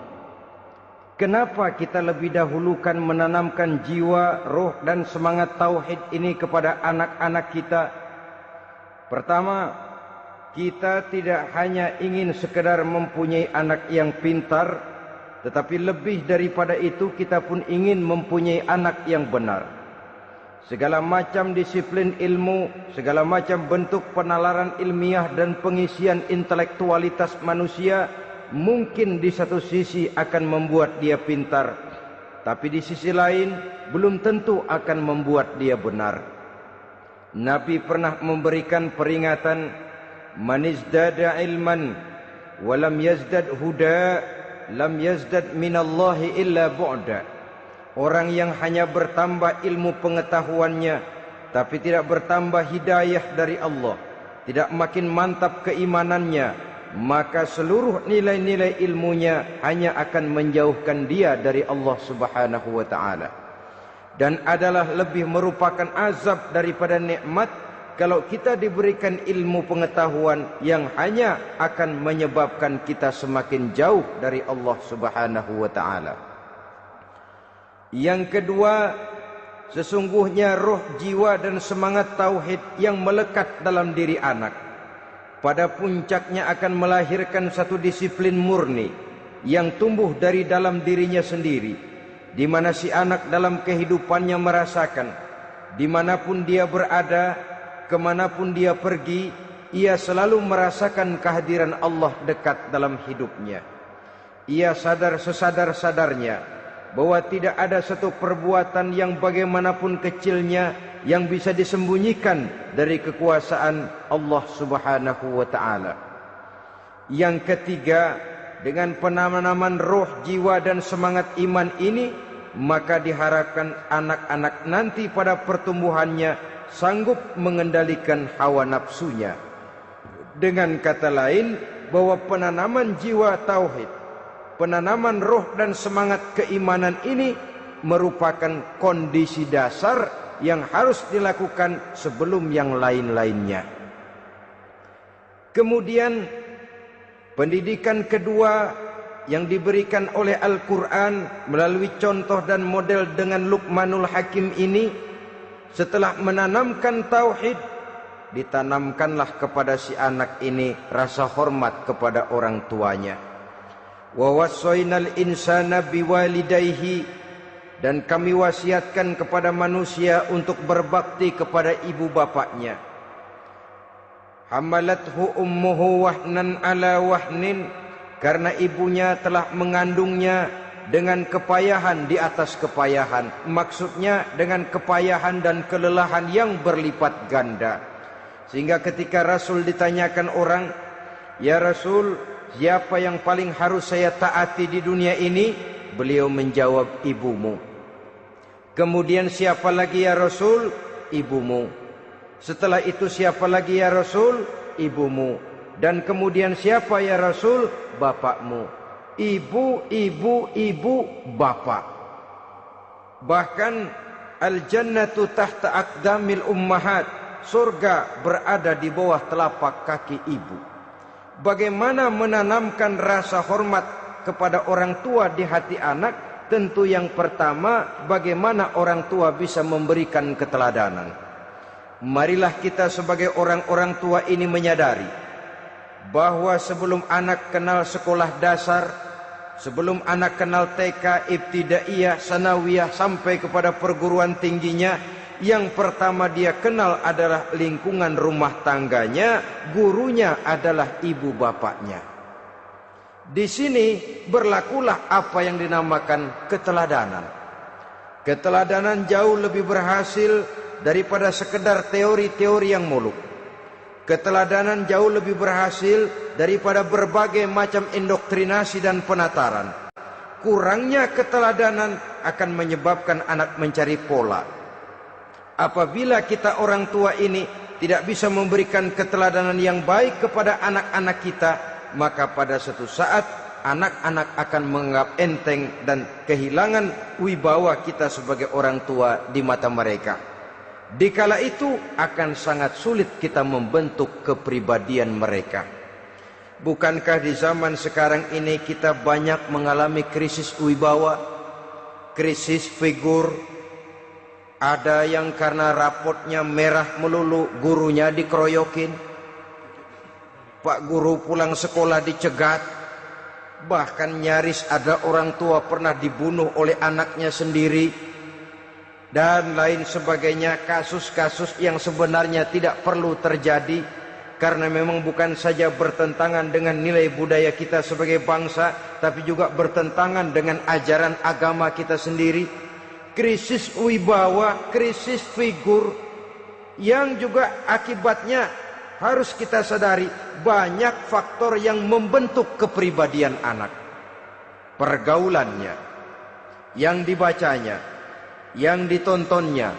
Kenapa kita lebih dahulukan menanamkan jiwa, roh dan semangat tauhid ini kepada anak-anak kita? Pertama, kita tidak hanya ingin sekedar mempunyai anak yang pintar, tetapi lebih daripada itu kita pun ingin mempunyai anak yang benar. Segala macam disiplin ilmu, segala macam bentuk penalaran ilmiah dan pengisian intelektualitas manusia mungkin di satu sisi akan membuat dia pintar, tapi di sisi lain belum tentu akan membuat dia benar. Nabi pernah memberikan peringatan, man izdada ilman wa lam yazdad huda lam yazdad minallahi illa bu'da. Orang yang hanya bertambah ilmu pengetahuannya tapi tidak bertambah hidayah dari Allah, tidak makin mantap keimanannya, maka seluruh nilai-nilai ilmunya hanya akan menjauhkan dia dari Allah Subhanahu wa taala. Dan adalah lebih merupakan azab daripada nikmat kalau kita diberikan ilmu pengetahuan yang hanya akan menyebabkan kita semakin jauh dari Allah Subhanahu wa taala. Yang kedua, sesungguhnya roh, jiwa dan semangat tauhid yang melekat dalam diri anak pada puncaknya akan melahirkan satu disiplin murni yang tumbuh dari dalam dirinya sendiri, di mana si anak dalam kehidupannya merasakan dimanapun dia berada, kemanapun dia pergi, ia selalu merasakan kehadiran Allah dekat dalam hidupnya. Ia sadar sesadar-sadarnya bahwa tidak ada satu perbuatan yang bagaimanapun kecilnya yang bisa disembunyikan dari kekuasaan Allah Subhanahu wa taala. Yang ketiga, dengan penanaman roh, jiwa dan semangat iman ini, maka diharapkan anak-anak nanti pada pertumbuhannya sanggup mengendalikan hawa nafsunya. Dengan kata lain, bahwa penanaman jiwa tauhid, penanaman roh dan semangat keimanan ini merupakan kondisi dasar yang harus dilakukan sebelum yang lain-lainnya. Kemudian pendidikan kedua yang diberikan oleh Al-Quran melalui contoh dan model dengan Luqmanul Hakim ini, setelah menanamkan tauhid, ditanamkanlah kepada si anak ini rasa hormat kepada orang tuanya. Wa wassaynal insana biwalidayhi, dan kami wasiatkan kepada manusia untuk berbakti kepada ibu bapaknya. Hamalathu ummuhu wahnan ala wahnin, karena ibunya telah mengandungnya dengan kepayahan di atas kepayahan. Maksudnya dengan kepayahan dan kelelahan yang berlipat ganda. Sehingga ketika Rasul ditanyakan orang, "Ya Rasul, siapa yang paling harus saya taati di dunia ini?" Beliau menjawab, "Ibumu." Kemudian, "Siapa lagi ya Rasul?" "Ibumu." Setelah itu, "Siapa lagi ya Rasul?" "Ibumu." Dan kemudian, "Siapa ya Rasul?" "Bapakmu." Ibu, ibu, ibu, bapak. Bahkan al-jannatu tahta aqdamil ummahat, surga berada di bawah telapak kaki ibu. Bagaimana menanamkan rasa hormat kepada orang tua di hati anak? Tentu yang pertama, bagaimana orang tua bisa memberikan keteladanan. Marilah kita sebagai orang-orang tua ini menyadari bahwa sebelum anak kenal sekolah dasar, sebelum anak kenal TK, ibtidaiyah, sanawiyah sampai kepada perguruan tingginya, yang pertama dia kenal adalah lingkungan rumah tangganya, gurunya adalah ibu bapaknya. Di sini berlakulah apa yang dinamakan keteladanan. Keteladanan jauh lebih berhasil daripada sekedar teori-teori yang muluk. Keteladanan jauh lebih berhasil daripada berbagai macam indoktrinasi dan penataran. Kurangnya keteladanan akan menyebabkan anak mencari pola. Apabila kita orang tua ini tidak bisa memberikan keteladanan yang baik kepada anak-anak kita, maka pada suatu saat anak-anak akan menganggap enteng dan kehilangan wibawa kita sebagai orang tua di mata mereka. Dikala itu akan sangat sulit kita membentuk kepribadian mereka. Bukankah di zaman sekarang ini kita banyak mengalami krisis wibawa, krisis figur? Ada yang karena rapotnya merah melulu, gurunya dikeroyokin. Pak guru pulang sekolah dicegat. Bahkan nyaris ada orang tua pernah dibunuh oleh anaknya sendiri. Dan lain sebagainya, kasus-kasus yang sebenarnya tidak perlu terjadi. Karena memang bukan saja bertentangan dengan nilai budaya kita sebagai bangsa, tapi juga bertentangan dengan ajaran agama kita sendiri. Krisis wibawa, krisis figur, yang juga akibatnya harus kita sadari banyak faktor yang membentuk kepribadian anak. Pergaulannya, yang dibacanya, yang ditontonnya,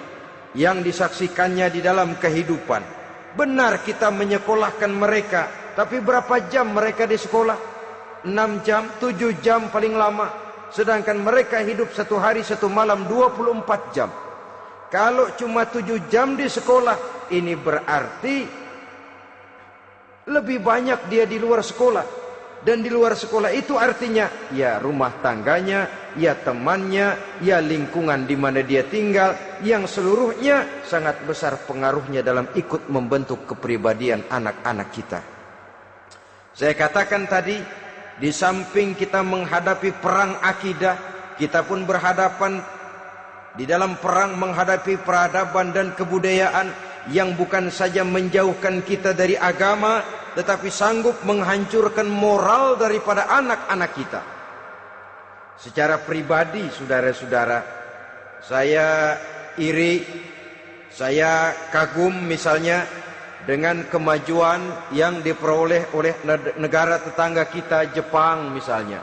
yang disaksikannya di dalam kehidupan. Benar kita menyekolahkan mereka, tapi berapa jam mereka di sekolah? 6 jam, 7 jam paling lama. Sedangkan mereka hidup satu hari satu malam 24 jam. Kalau cuma 7 jam di sekolah, ini berarti lebih banyak dia di luar sekolah. Dan di luar sekolah itu artinya ya rumah tangganya, ya temannya, ya lingkungan di mana dia tinggal, yang seluruhnya sangat besar pengaruhnya dalam ikut membentuk kepribadian anak-anak kita. Saya katakan tadi, di samping kita menghadapi perang akidah, kita pun berhadapan di dalam perang menghadapi peradaban dan kebudayaan yang bukan saja menjauhkan kita dari agama, tetapi sanggup menghancurkan moral daripada anak-anak kita. Secara pribadi, saudara-saudara, saya iri, saya kagum misalnya dengan kemajuan yang diperoleh oleh negara tetangga kita, Jepang misalnya.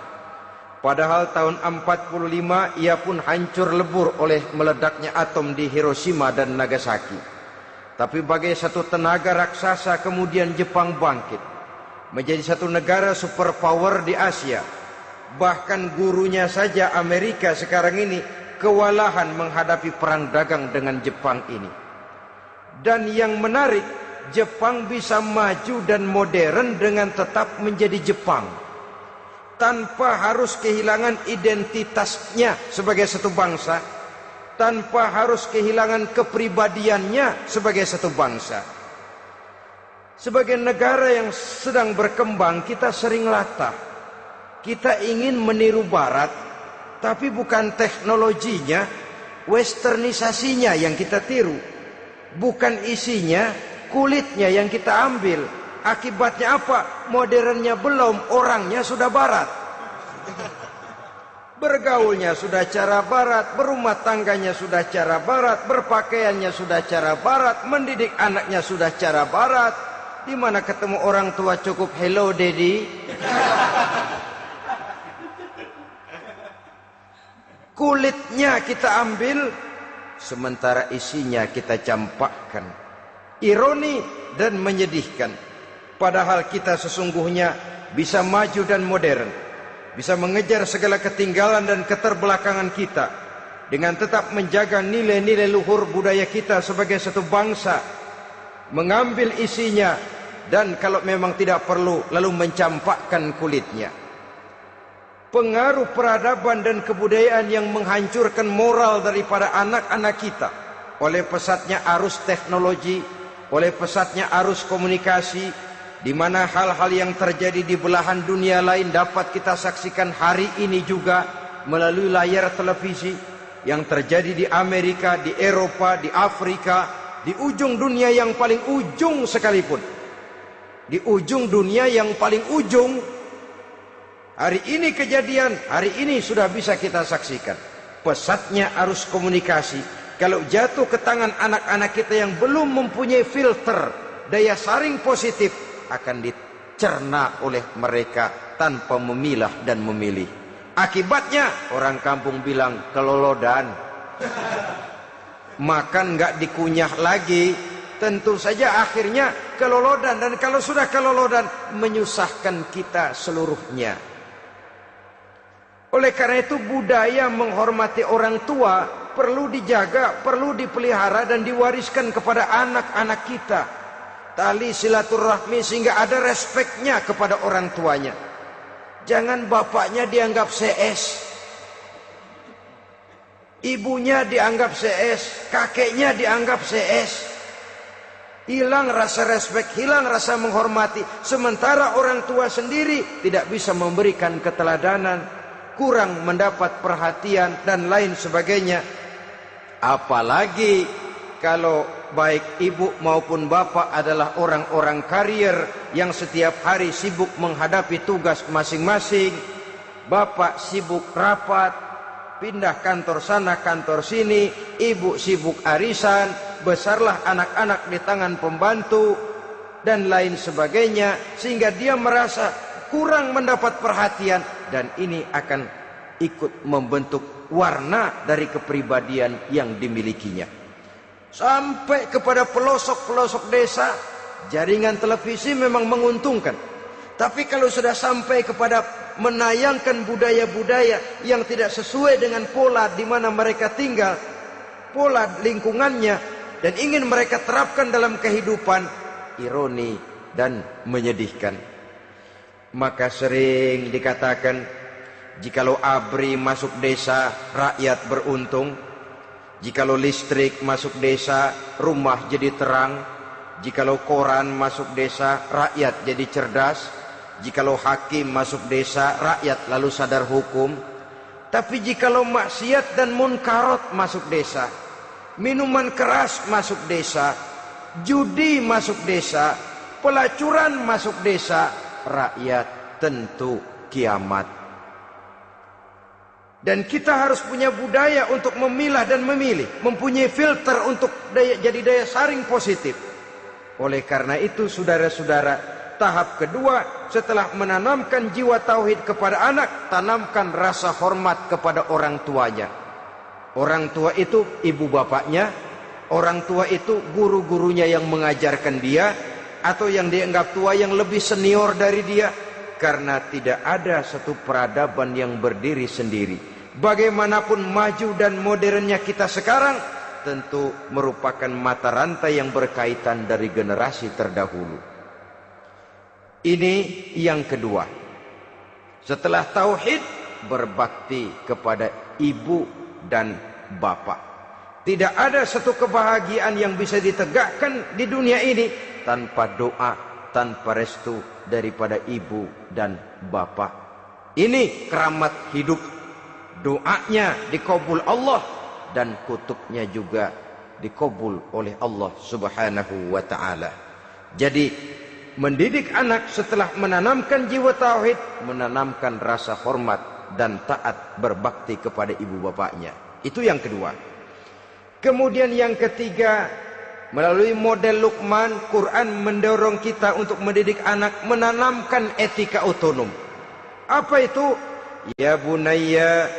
Padahal tahun 45 ia pun hancur lebur oleh meledaknya atom di Hiroshima dan Nagasaki. Tapi bagai satu tenaga raksasa kemudian Jepang bangkit menjadi satu negara superpower di Asia. Bahkan gurunya saja Amerika sekarang ini kewalahan menghadapi perang dagang dengan Jepang ini. Dan yang menarik, Jepang bisa maju dan modern dengan tetap menjadi Jepang, tanpa harus kehilangan identitasnya sebagai satu bangsa, tanpa harus kehilangan kepribadiannya sebagai satu bangsa. Sebagai negara yang sedang berkembang, kita sering latah. Kita ingin meniru Barat, tapi bukan teknologinya, westernisasinya yang kita tiru. Bukan isinya, kulitnya yang kita ambil. Akibatnya apa? Modernnya belum, orangnya sudah Barat. Bergaulnya sudah cara Barat, berumah tangganya sudah cara Barat, berpakaiannya sudah cara Barat, mendidik anaknya sudah cara Barat. Di mana ketemu orang tua cukup hello daddy. Kulitnya kita ambil, sementara isinya kita campakkan. Ironi dan menyedihkan. Padahal kita sesungguhnya bisa maju dan modern, bisa mengejar segala ketinggalan dan keterbelakangan kita, dengan tetap menjaga nilai-nilai luhur budaya kita sebagai satu bangsa, mengambil isinya, dan kalau memang tidak perlu, lalu mencampakkan kulitnya. Pengaruh peradaban dan kebudayaan yang menghancurkan moral daripada anak-anak kita oleh pesatnya arus teknologi, oleh pesatnya arus komunikasi, di mana hal-hal yang terjadi di belahan dunia lain dapat kita saksikan hari ini juga melalui layar televisi, yang terjadi di Amerika, di Eropa, di Afrika, di ujung dunia yang paling ujung sekalipun. Di ujung dunia yang paling ujung, hari ini kejadian, hari ini sudah bisa kita saksikan. Pesatnya arus komunikasi, kalau jatuh ke tangan anak-anak kita yang belum mempunyai filter, daya saring positif, akan dicerna oleh mereka tanpa memilah dan memilih. Akibatnya orang kampung bilang kelolodan. Makan nggak dikunyah lagi, tentu saja akhirnya kelolodan. Dan kalau sudah kelolodan, menyusahkan kita seluruhnya. Oleh karena itu budaya menghormati orang tua perlu dijaga, perlu dipelihara dan diwariskan kepada anak-anak kita. tali silaturahmi sehingga ada respeknya kepada orang tuanya. Jangan bapaknya dianggap CS, ibunya dianggap CS, kakeknya dianggap CS. Hilang rasa respek, hilang rasa menghormati. Sementara orang tua sendiri tidak bisa memberikan keteladanan, kurang mendapat perhatian dan lain sebagainya. Apalagi kalau baik ibu maupun bapak adalah orang-orang karier yang setiap hari sibuk menghadapi tugas masing-masing. Bapak sibuk rapat, pindah kantor sana kantor sini, ibu sibuk arisan, besarlah anak-anak di tangan pembantu dan lain sebagainya, sehingga dia merasa kurang mendapat perhatian, dan ini akan ikut membentuk warna dari kepribadian yang dimilikinya. Sampai kepada pelosok-pelosok desa, jaringan televisi memang menguntungkan. Tapi kalau sudah sampai kepada menayangkan budaya-budaya yang tidak sesuai dengan pola di mana mereka tinggal, pola lingkungannya, dan ingin mereka terapkan dalam kehidupan, ironi dan menyedihkan. Maka sering dikatakan, jikalau ABRI masuk desa, rakyat beruntung. Jikalau listrik masuk desa, rumah jadi terang. Jikalau koran masuk desa, rakyat jadi cerdas. Jikalau hakim masuk desa, rakyat lalu sadar hukum. Tapi jikalau maksiat dan munkarat masuk desa, minuman keras masuk desa, judi masuk desa, pelacuran masuk desa, rakyat tentu kiamat. Dan kita harus punya budaya untuk memilah dan memilih, mempunyai filter untuk jadi daya saring positif. Oleh karena itu, saudara-saudara, tahap kedua setelah menanamkan jiwa tauhid kepada anak, tanamkan rasa hormat kepada orang tuanya. Orang tua itu ibu bapaknya, orang tua itu guru-gurunya yang mengajarkan dia, atau yang dianggap tua yang lebih senior dari dia. Karena tidak ada satu peradaban yang berdiri sendiri. Bagaimanapun maju dan modernnya kita sekarang, tentu merupakan mata rantai yang berkaitan dari generasi terdahulu. Ini yang kedua. Setelah tauhid, berbakti kepada ibu dan bapak. Tidak ada satu kebahagiaan yang bisa ditegakkan di dunia ini tanpa doa, tanpa restu daripada ibu dan bapak. Ini keramat hidup. Doanya dikabul Allah dan kutuknya juga dikabul oleh Allah Subhanahu wa ta'ala. Jadi mendidik anak setelah menanamkan jiwa tauhid, menanamkan rasa hormat dan taat berbakti kepada ibu bapaknya. Itu yang kedua. Kemudian yang ketiga, melalui model Luqman, Quran mendorong kita untuk mendidik anak, menanamkan etika otonom. Apa itu? Ya bunayya,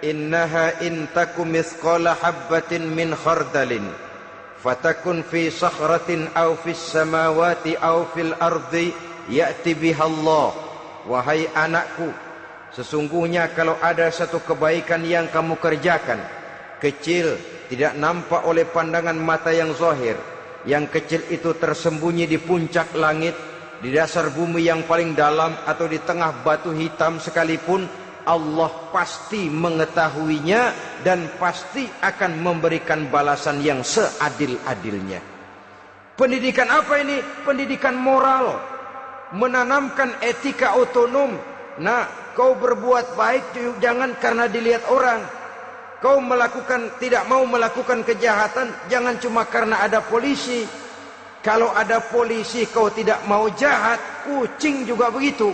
innaha in takum mithqala habbatin min khardalin fatakun fi sakhratin aw fis samawati aw fil ardi ya'ti bihallah. Wahai anakku, sesungguhnya kalau ada satu kebaikan yang kamu kerjakan, kecil, tidak nampak oleh pandangan mata yang zahir, yang kecil itu tersembunyi di puncak langit, di dasar bumi yang paling dalam, atau di tengah batu hitam sekalipun, Allah pasti mengetahuinya dan pasti akan memberikan balasan yang seadil-adilnya. Pendidikan apa ini? Pendidikan moral, menanamkan etika otonom. Nah, kau berbuat baik jangan karena dilihat orang. Kau tidak mau melakukan kejahatan jangan cuma karena ada polisi. Kalau ada polisi kau tidak mau jahat, kucing juga begitu.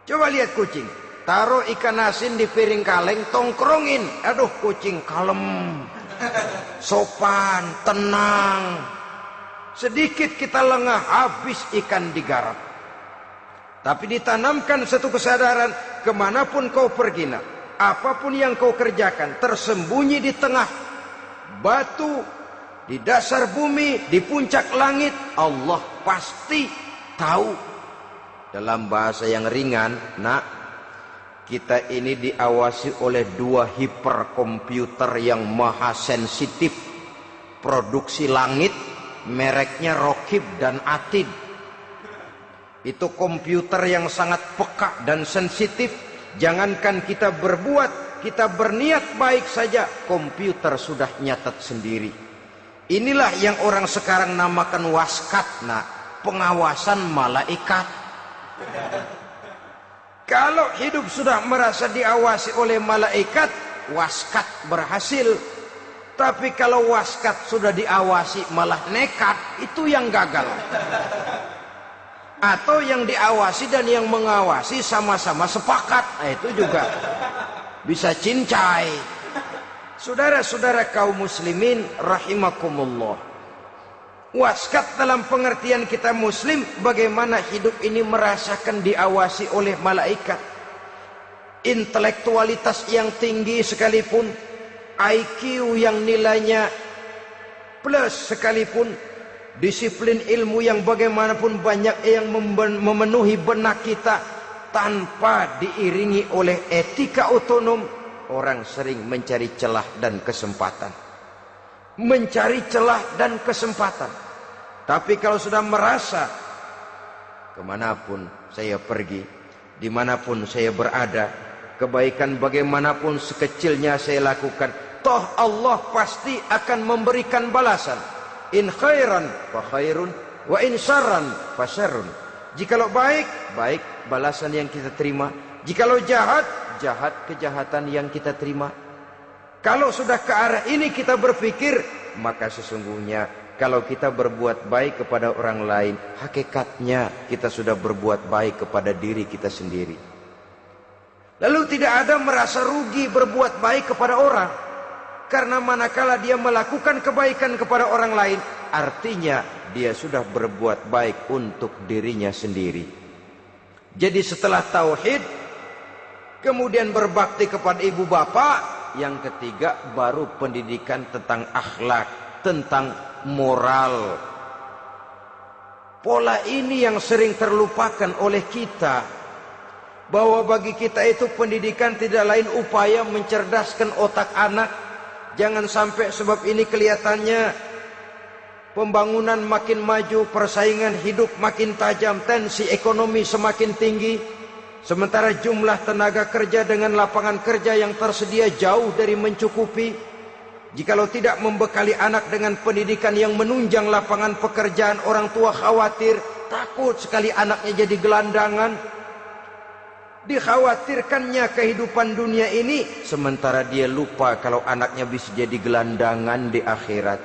Coba lihat kucing, taruh ikan asin di piring kaleng, tongkrongin. Aduh, kucing kalem, sopan, tenang. Sedikit kita lengah, habis ikan digarap. Tapi ditanamkan satu kesadaran, kemanapun kau pergi, apapun yang kau kerjakan, tersembunyi di tengah batu, di dasar bumi, di puncak langit, Allah pasti tahu. Dalam bahasa yang ringan, kita ini diawasi oleh dua hiperkomputer yang maha sensitif, produksi langit mereknya Rokib dan Atid. Itu komputer yang sangat peka dan sensitif. Jangankan kita berbuat, kita berniat baik saja, komputer sudah nyatat sendiri. Inilah yang orang sekarang namakan waskat, pengawasan malaikat. Kalau hidup sudah merasa diawasi oleh malaikat, waskat berhasil. Tapi kalau waskat sudah diawasi malah nekat, itu yang gagal. Atau yang diawasi dan yang mengawasi sama-sama sepakat, itu juga bisa cincai. Saudara-saudara kaum muslimin rahimakumullah, waskat dalam pengertian kita muslim, bagaimana hidup ini merasakan diawasi oleh malaikat. Intelektualitas yang tinggi sekalipun, IQ yang nilainya plus sekalipun, disiplin ilmu yang bagaimanapun banyak yang memenuhi benak kita, tanpa diiringi oleh etika otonom, orang sering mencari celah dan kesempatan. Mencari celah dan kesempatan. Tapi kalau sudah merasa, kemanapun saya pergi, dimanapun saya berada, kebaikan bagaimanapun sekecilnya saya lakukan, toh Allah pasti akan memberikan balasan. In khairan fa khairun, wa in syarran fa syarrun. Jikalau baik, baik balasan yang kita terima. Jikalau jahat, jahat kejahatan yang kita terima. Kalau sudah ke arah ini kita berpikir, maka sesungguhnya kalau kita berbuat baik kepada orang lain, hakikatnya kita sudah berbuat baik kepada diri kita sendiri. Lalu tidak ada merasa rugi berbuat baik kepada orang. Karena manakala dia melakukan kebaikan kepada orang lain, artinya dia sudah berbuat baik untuk dirinya sendiri. Jadi setelah tauhid, kemudian berbakti kepada ibu bapak, yang ketiga baru pendidikan tentang akhlak, tentang moral. Pola ini yang sering terlupakan oleh kita, bahwa bagi kita itu pendidikan tidak lain upaya mencerdaskan otak anak. Jangan sampai sebab ini kelihatannya pembangunan makin maju, persaingan hidup makin tajam, tensi ekonomi semakin tinggi, sementara jumlah tenaga kerja dengan lapangan kerja yang tersedia jauh dari mencukupi. Jikalau tidak membekali anak dengan pendidikan yang menunjang lapangan pekerjaan, orang tua khawatir, takut sekali anaknya jadi gelandangan. Dikhawatirkannya kehidupan dunia ini, sementara dia lupa kalau anaknya bisa jadi gelandangan di akhirat.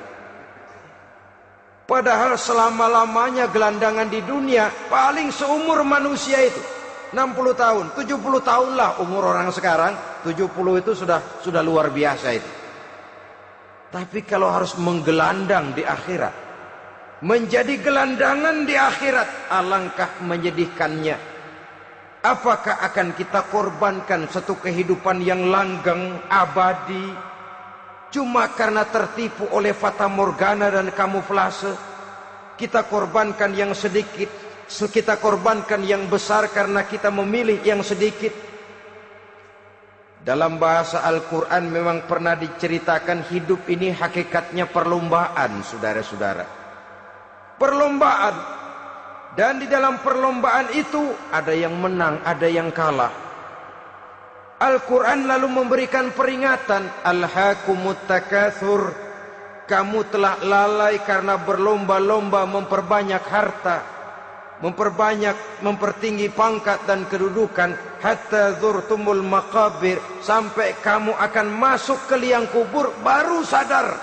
Padahal selama-lamanya gelandangan di dunia paling seumur manusia itu 60 tahun, 70 tahun lah umur orang sekarang. 70 itu sudah luar biasa itu. Tapi kalau harus menggelandang di akhirat, menjadi gelandangan di akhirat, alangkah menyedihkannya. Apakah akan kita korbankan satu kehidupan yang langgeng, abadi, cuma karena tertipu oleh fata morgana dan kamuflase? Kita korbankan yang sedikit, kita korbankan yang besar karena kita memilih yang sedikit. Dalam bahasa Al-Quran memang pernah diceritakan hidup ini hakikatnya perlombaan, saudara-saudara. Perlombaan. Dan di dalam perlombaan itu ada yang menang, ada yang kalah. Al-Quran lalu memberikan peringatan, Alhaakumut takatsur, kamu telah lalai karena berlomba-lomba memperbanyak harta, mempertinggi pangkat dan kedudukan, hatta zurtumul maqabir, sampai kamu akan masuk ke liang kubur baru sadar.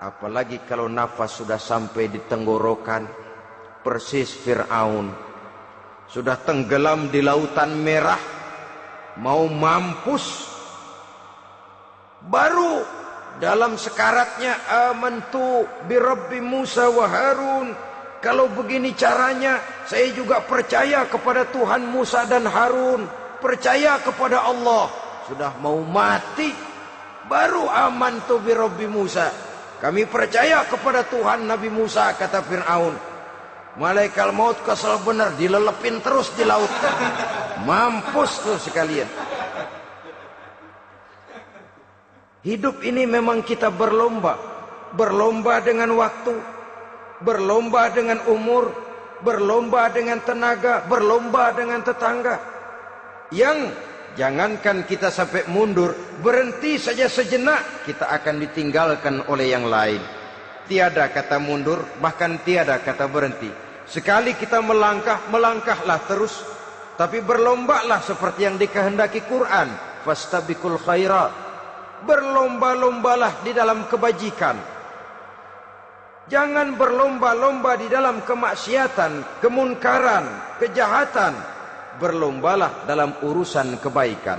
Apalagi kalau nafas sudah sampai di tenggorokan. Persis Fir'aun sudah tenggelam di lautan merah, mau mampus, baru dalam sekaratnya amantu bi Rabbi Musa wa Harun. Kalau begini caranya, saya juga percaya kepada Tuhan Musa dan Harun, percaya kepada Allah. Sudah mau mati, baru amantu bi Rabbi Musa, kami percaya kepada Tuhan Nabi Musa, kata Fir'aun. Malaikat maut kesal benar, dilelepin terus di laut, mampus tuh sekalian. Hidup ini memang kita berlomba. berlomba dengan waktu, berlomba dengan umur, berlomba dengan tenaga, berlomba dengan tetangga. Yang jangankan kita sampai mundur, berhenti saja sejenak, kita akan ditinggalkan oleh yang lain. Tiada kata mundur, bahkan tiada kata berhenti. Sekali kita melangkah, melangkahlah terus. Tapi berlombalah seperti yang dikehendaki Quran. Fastabiqul khairat. Berlomba-lombalah di dalam kebajikan. Jangan berlomba-lomba di dalam kemaksiatan, kemunkaran, kejahatan. Berlombalah dalam urusan kebaikan.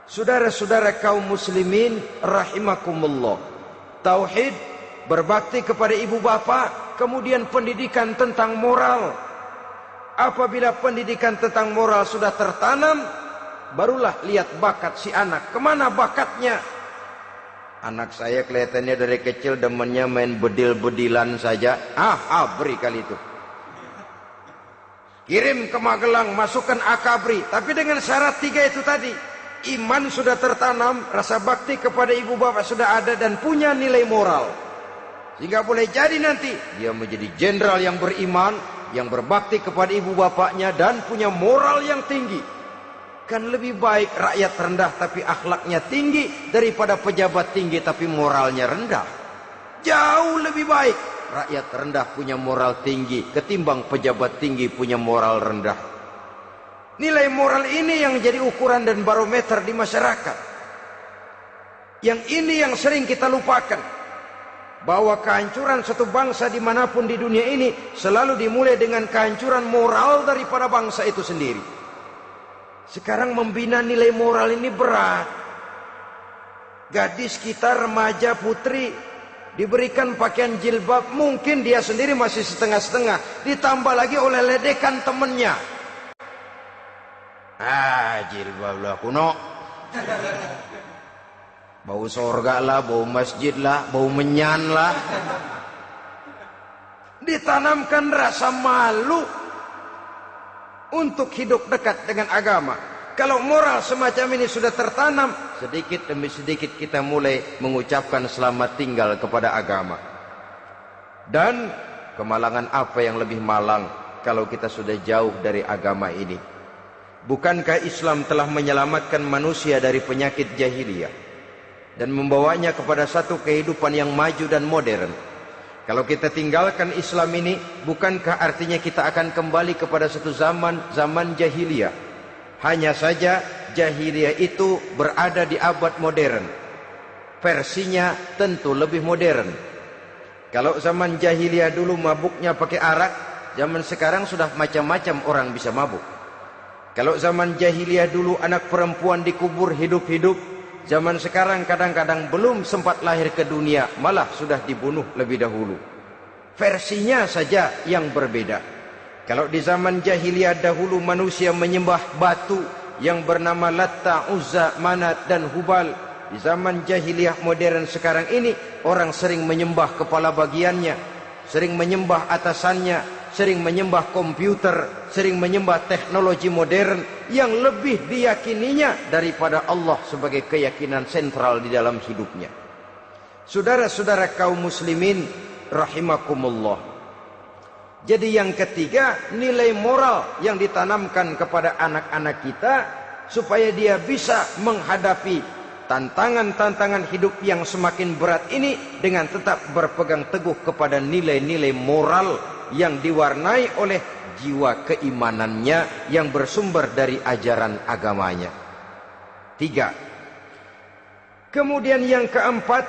Saudara-saudara kaum muslimin rahimakumullah. Tauhid, berbakti kepada ibu bapa, kemudian pendidikan tentang moral. Apabila pendidikan tentang moral sudah tertanam, barulah lihat bakat si anak. Kemana bakatnya? Anak saya kelihatannya dari kecil demennya main bedil-bedilan saja. Abri kali itu. Kirim ke Magelang, masukkan akabri. Tapi dengan syarat 3 itu tadi. Iman sudah tertanam, rasa bakti kepada ibu bapak sudah ada, dan punya nilai moral. Sehingga boleh jadi nanti dia menjadi jenderal yang beriman, yang berbakti kepada ibu bapaknya, dan punya moral yang tinggi. Kan lebih baik rakyat rendah tapi akhlaknya tinggi, daripada pejabat tinggi tapi moralnya rendah. Jauh lebih baik rakyat rendah punya moral tinggi ketimbang pejabat tinggi punya moral rendah. Nilai moral ini yang jadi ukuran dan barometer di masyarakat. Yang ini yang sering kita lupakan, bahwa kehancuran satu bangsa dimanapun di dunia ini selalu dimulai dengan kehancuran moral daripada bangsa itu sendiri. Sekarang membina nilai moral ini berat. Gadis kita, remaja, putri, diberikan pakaian jilbab, mungkin dia sendiri masih setengah-setengah, ditambah lagi oleh ledekan temennya. Jilbab lah kuno, bau sorga lah, bau masjid lah, bau menyan lah. Ditanamkan rasa malu untuk hidup dekat dengan agama. Kalau moral semacam ini sudah tertanam, sedikit demi sedikit kita mulai mengucapkan selamat tinggal kepada agama. Dan kemalangan apa yang lebih malang kalau kita sudah jauh dari agama ini? Bukankah Islam telah menyelamatkan manusia dari penyakit jahiliyah dan membawanya kepada satu kehidupan yang maju dan modern? Kalau kita tinggalkan Islam ini, bukankah artinya kita akan kembali kepada satu zaman jahiliyah? Hanya saja jahiliyah itu berada di abad modern. Versinya tentu lebih modern. Kalau zaman jahiliyah dulu mabuknya pakai arak, zaman sekarang sudah macam-macam orang bisa mabuk. Kalau zaman jahiliyah dulu anak perempuan dikubur hidup-hidup, zaman sekarang kadang-kadang belum sempat lahir ke dunia, malah sudah dibunuh lebih dahulu. Versinya saja yang berbeda. Kalau di zaman jahiliyah dahulu manusia menyembah batu yang bernama Latta, Uzza, Manat, dan Hubal. Di zaman jahiliyah modern sekarang ini, orang sering menyembah kepala bagiannya, sering menyembah atasannya, sering menyembah komputer, sering menyembah teknologi modern yang lebih diyakininya daripada Allah sebagai keyakinan sentral di dalam hidupnya. Saudara-saudara kaum muslimin rahimakumullah. Jadi yang ketiga, nilai moral yang ditanamkan kepada anak-anak kita supaya dia bisa menghadapi tantangan-tantangan hidup yang semakin berat ini dengan tetap berpegang teguh kepada nilai-nilai moral yang diwarnai oleh jiwa keimanannya yang bersumber dari ajaran agamanya. 3. Kemudian yang keempat,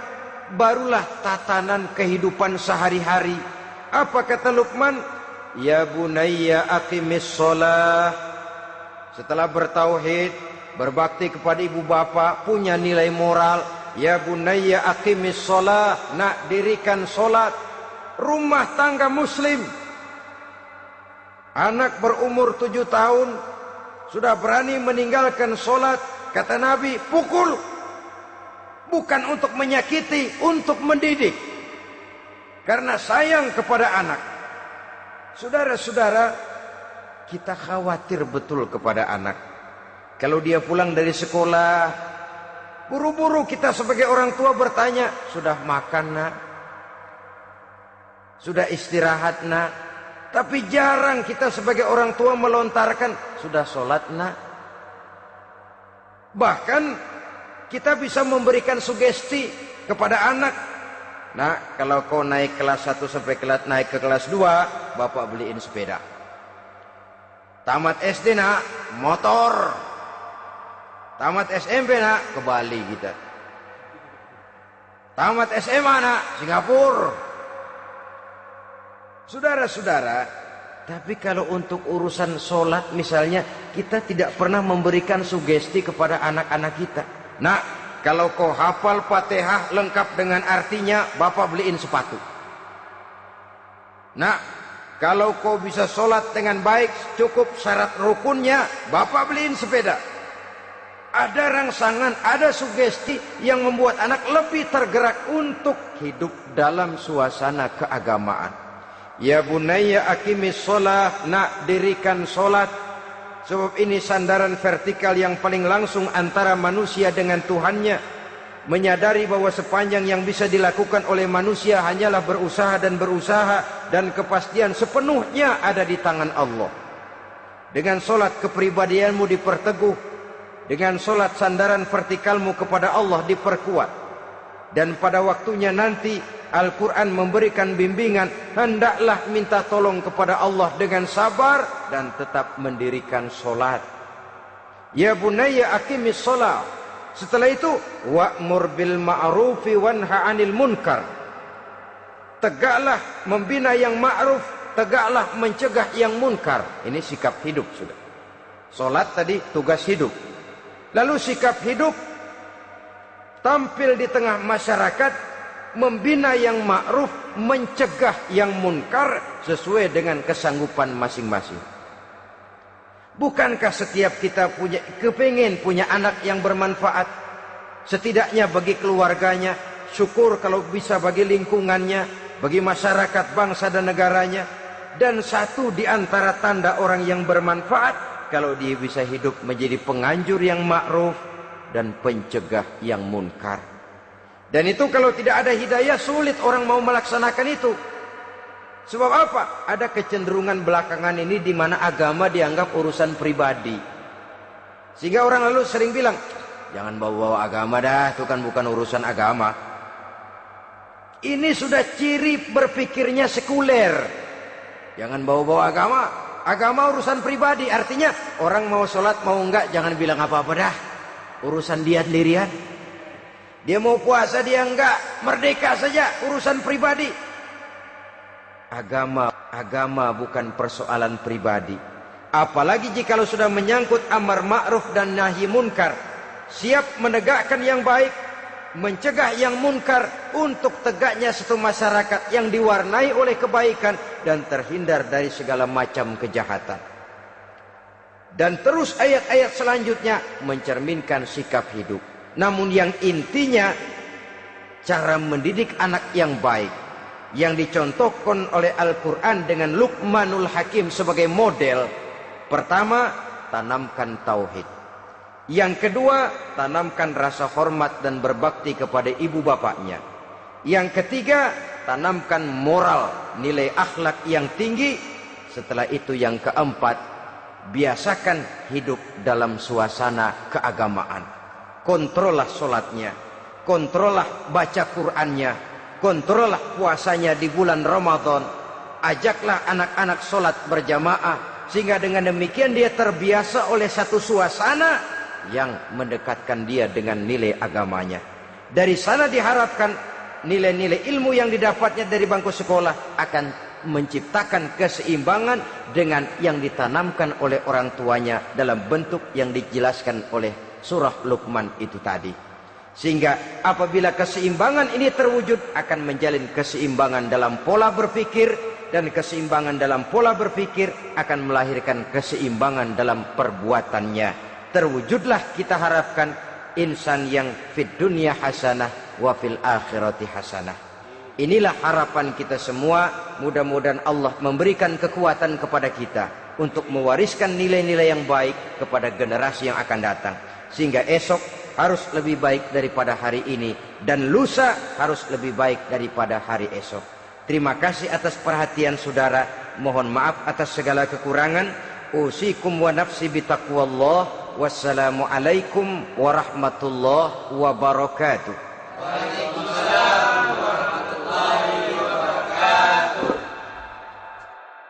barulah tatanan kehidupan sehari-hari. Apa kata Luqman? Ya bunayya aqimis shalah. Setelah bertauhid, berbakti kepada ibu bapa, punya nilai moral. Ya bunayya aqimis shalah, nak dirikan solat. Rumah tangga muslim. Anak berumur 7 tahun sudah berani meninggalkan solat. Kata Nabi, pukul. Bukan untuk menyakiti, untuk mendidik. Karena sayang kepada anak. Saudara-saudara, kita khawatir betul kepada anak. Kalau dia pulang dari sekolah, Buru-buru kita sebagai orang tua bertanya, sudah makan nak? Sudah istirahat nak? Tapi jarang kita sebagai orang tua melontarkan, sudah sholat nak? Bahkan kita bisa memberikan sugesti kepada anak. Nah, kalau kau naik kelas 1 sampai naik ke kelas 2, bapak beliin sepeda. Tamat SD nak, motor. Tamat SMP nak, ke Bali kita. Tamat SMA nak, Singapura. Saudara-saudara, tapi kalau untuk urusan sholat misalnya, kita tidak pernah memberikan sugesti kepada anak-anak kita. Nah, kalau kau hafal Fatihah lengkap dengan artinya, bapak beliin sepatu. Nah, kalau kau bisa sholat dengan baik, cukup syarat rukunnya, bapak beliin sepeda. Ada rangsangan, ada sugesti yang membuat anak lebih tergerak untuk hidup dalam suasana keagamaan. Ya bunayya aqimis sholah, nak dirikan sholat. Sebab ini sandaran vertikal yang paling langsung antara manusia dengan Tuhannya. Menyadari bahwa sepanjang yang bisa dilakukan oleh manusia hanyalah berusaha dan kepastian sepenuhnya ada di tangan Allah. Dengan sholat kepribadianmu diperteguh. Dengan sholat sandaran vertikalmu kepada Allah diperkuat. Dan pada waktunya nanti Al-Quran memberikan bimbingan, hendaklah minta tolong kepada Allah dengan sabar dan tetap mendirikan sholat. Ya bunayya aqimis sholat. Setelah itu, wa'mur bil ma'rufi wanha 'anil munkar. Tegaklah membina yang ma'ruf, tegaklah mencegah yang munkar. Ini sikap hidup sudah. Sholat tadi tugas hidup. Lalu sikap hidup tampil di tengah masyarakat, membina yang ma'ruf, mencegah yang munkar sesuai dengan kesanggupan masing-masing. Bukankah setiap kita kepingin punya anak yang bermanfaat, setidaknya bagi keluarganya, syukur kalau bisa bagi lingkungannya, bagi masyarakat, bangsa dan negaranya. Dan satu di antara tanda orang yang bermanfaat, kalau dia bisa hidup menjadi penganjur yang ma'ruf dan pencegah yang munkar. Dan itu kalau tidak ada hidayah, sulit orang mau melaksanakan itu. Sebab apa? Ada kecenderungan belakangan ini di mana agama dianggap urusan pribadi. Sehingga orang lalu sering bilang, jangan bawa-bawa agama dah, itu kan bukan urusan agama. Ini sudah ciri berpikirnya sekuler. Jangan bawa-bawa agama. Agama urusan pribadi, artinya orang mau sholat mau enggak jangan bilang apa-apa dah. Urusan dia sendirian. Dia mau puasa dia enggak, merdeka saja, urusan pribadi. Agama bukan persoalan pribadi. Apalagi jika sudah menyangkut amar ma'ruf dan nahi munkar. Siap menegakkan yang baik, mencegah yang munkar untuk tegaknya satu masyarakat yang diwarnai oleh kebaikan dan terhindar dari segala macam kejahatan. Dan terus ayat-ayat selanjutnya mencerminkan sikap hidup. Namun yang intinya cara mendidik anak yang baik yang dicontohkan oleh Al-Quran dengan Luqmanul Hakim sebagai model. Pertama, tanamkan tauhid. Yang kedua, tanamkan rasa hormat dan berbakti kepada ibu bapaknya. Yang ketiga, tanamkan moral, nilai akhlak yang tinggi. Setelah itu yang keempat, biasakan hidup dalam suasana keagamaan. Kontrollah sholatnya, kontrollah baca Qur'annya, kontrollah puasanya di bulan Ramadan. Ajaklah anak-anak sholat berjamaah, sehingga dengan demikian dia terbiasa oleh satu suasana yang mendekatkan dia dengan nilai agamanya. Dari sana diharapkan nilai-nilai ilmu yang didapatnya dari bangku sekolah akan menciptakan keseimbangan dengan yang ditanamkan oleh orang tuanya dalam bentuk yang dijelaskan oleh surah Luqman itu tadi. Sehingga apabila keseimbangan ini terwujud, akan menjalin keseimbangan dalam pola berpikir, dan keseimbangan dalam pola berpikir akan melahirkan keseimbangan dalam perbuatannya. Terwujudlah kita harapkan insan yang fid dunya hasanah wa fil akhirati hasanah. Inilah harapan kita semua. Mudah-mudahan Allah memberikan kekuatan kepada kita untuk mewariskan nilai-nilai yang baik kepada generasi yang akan datang, sehingga esok harus lebih baik daripada hari ini, dan lusa harus lebih baik daripada hari esok. Terima kasih atas perhatian saudara. Mohon maaf atas segala kekurangan. Usikum wa nafsi bitaqwallah. Wassalamualaikum warahmatullahi wabarakatuh.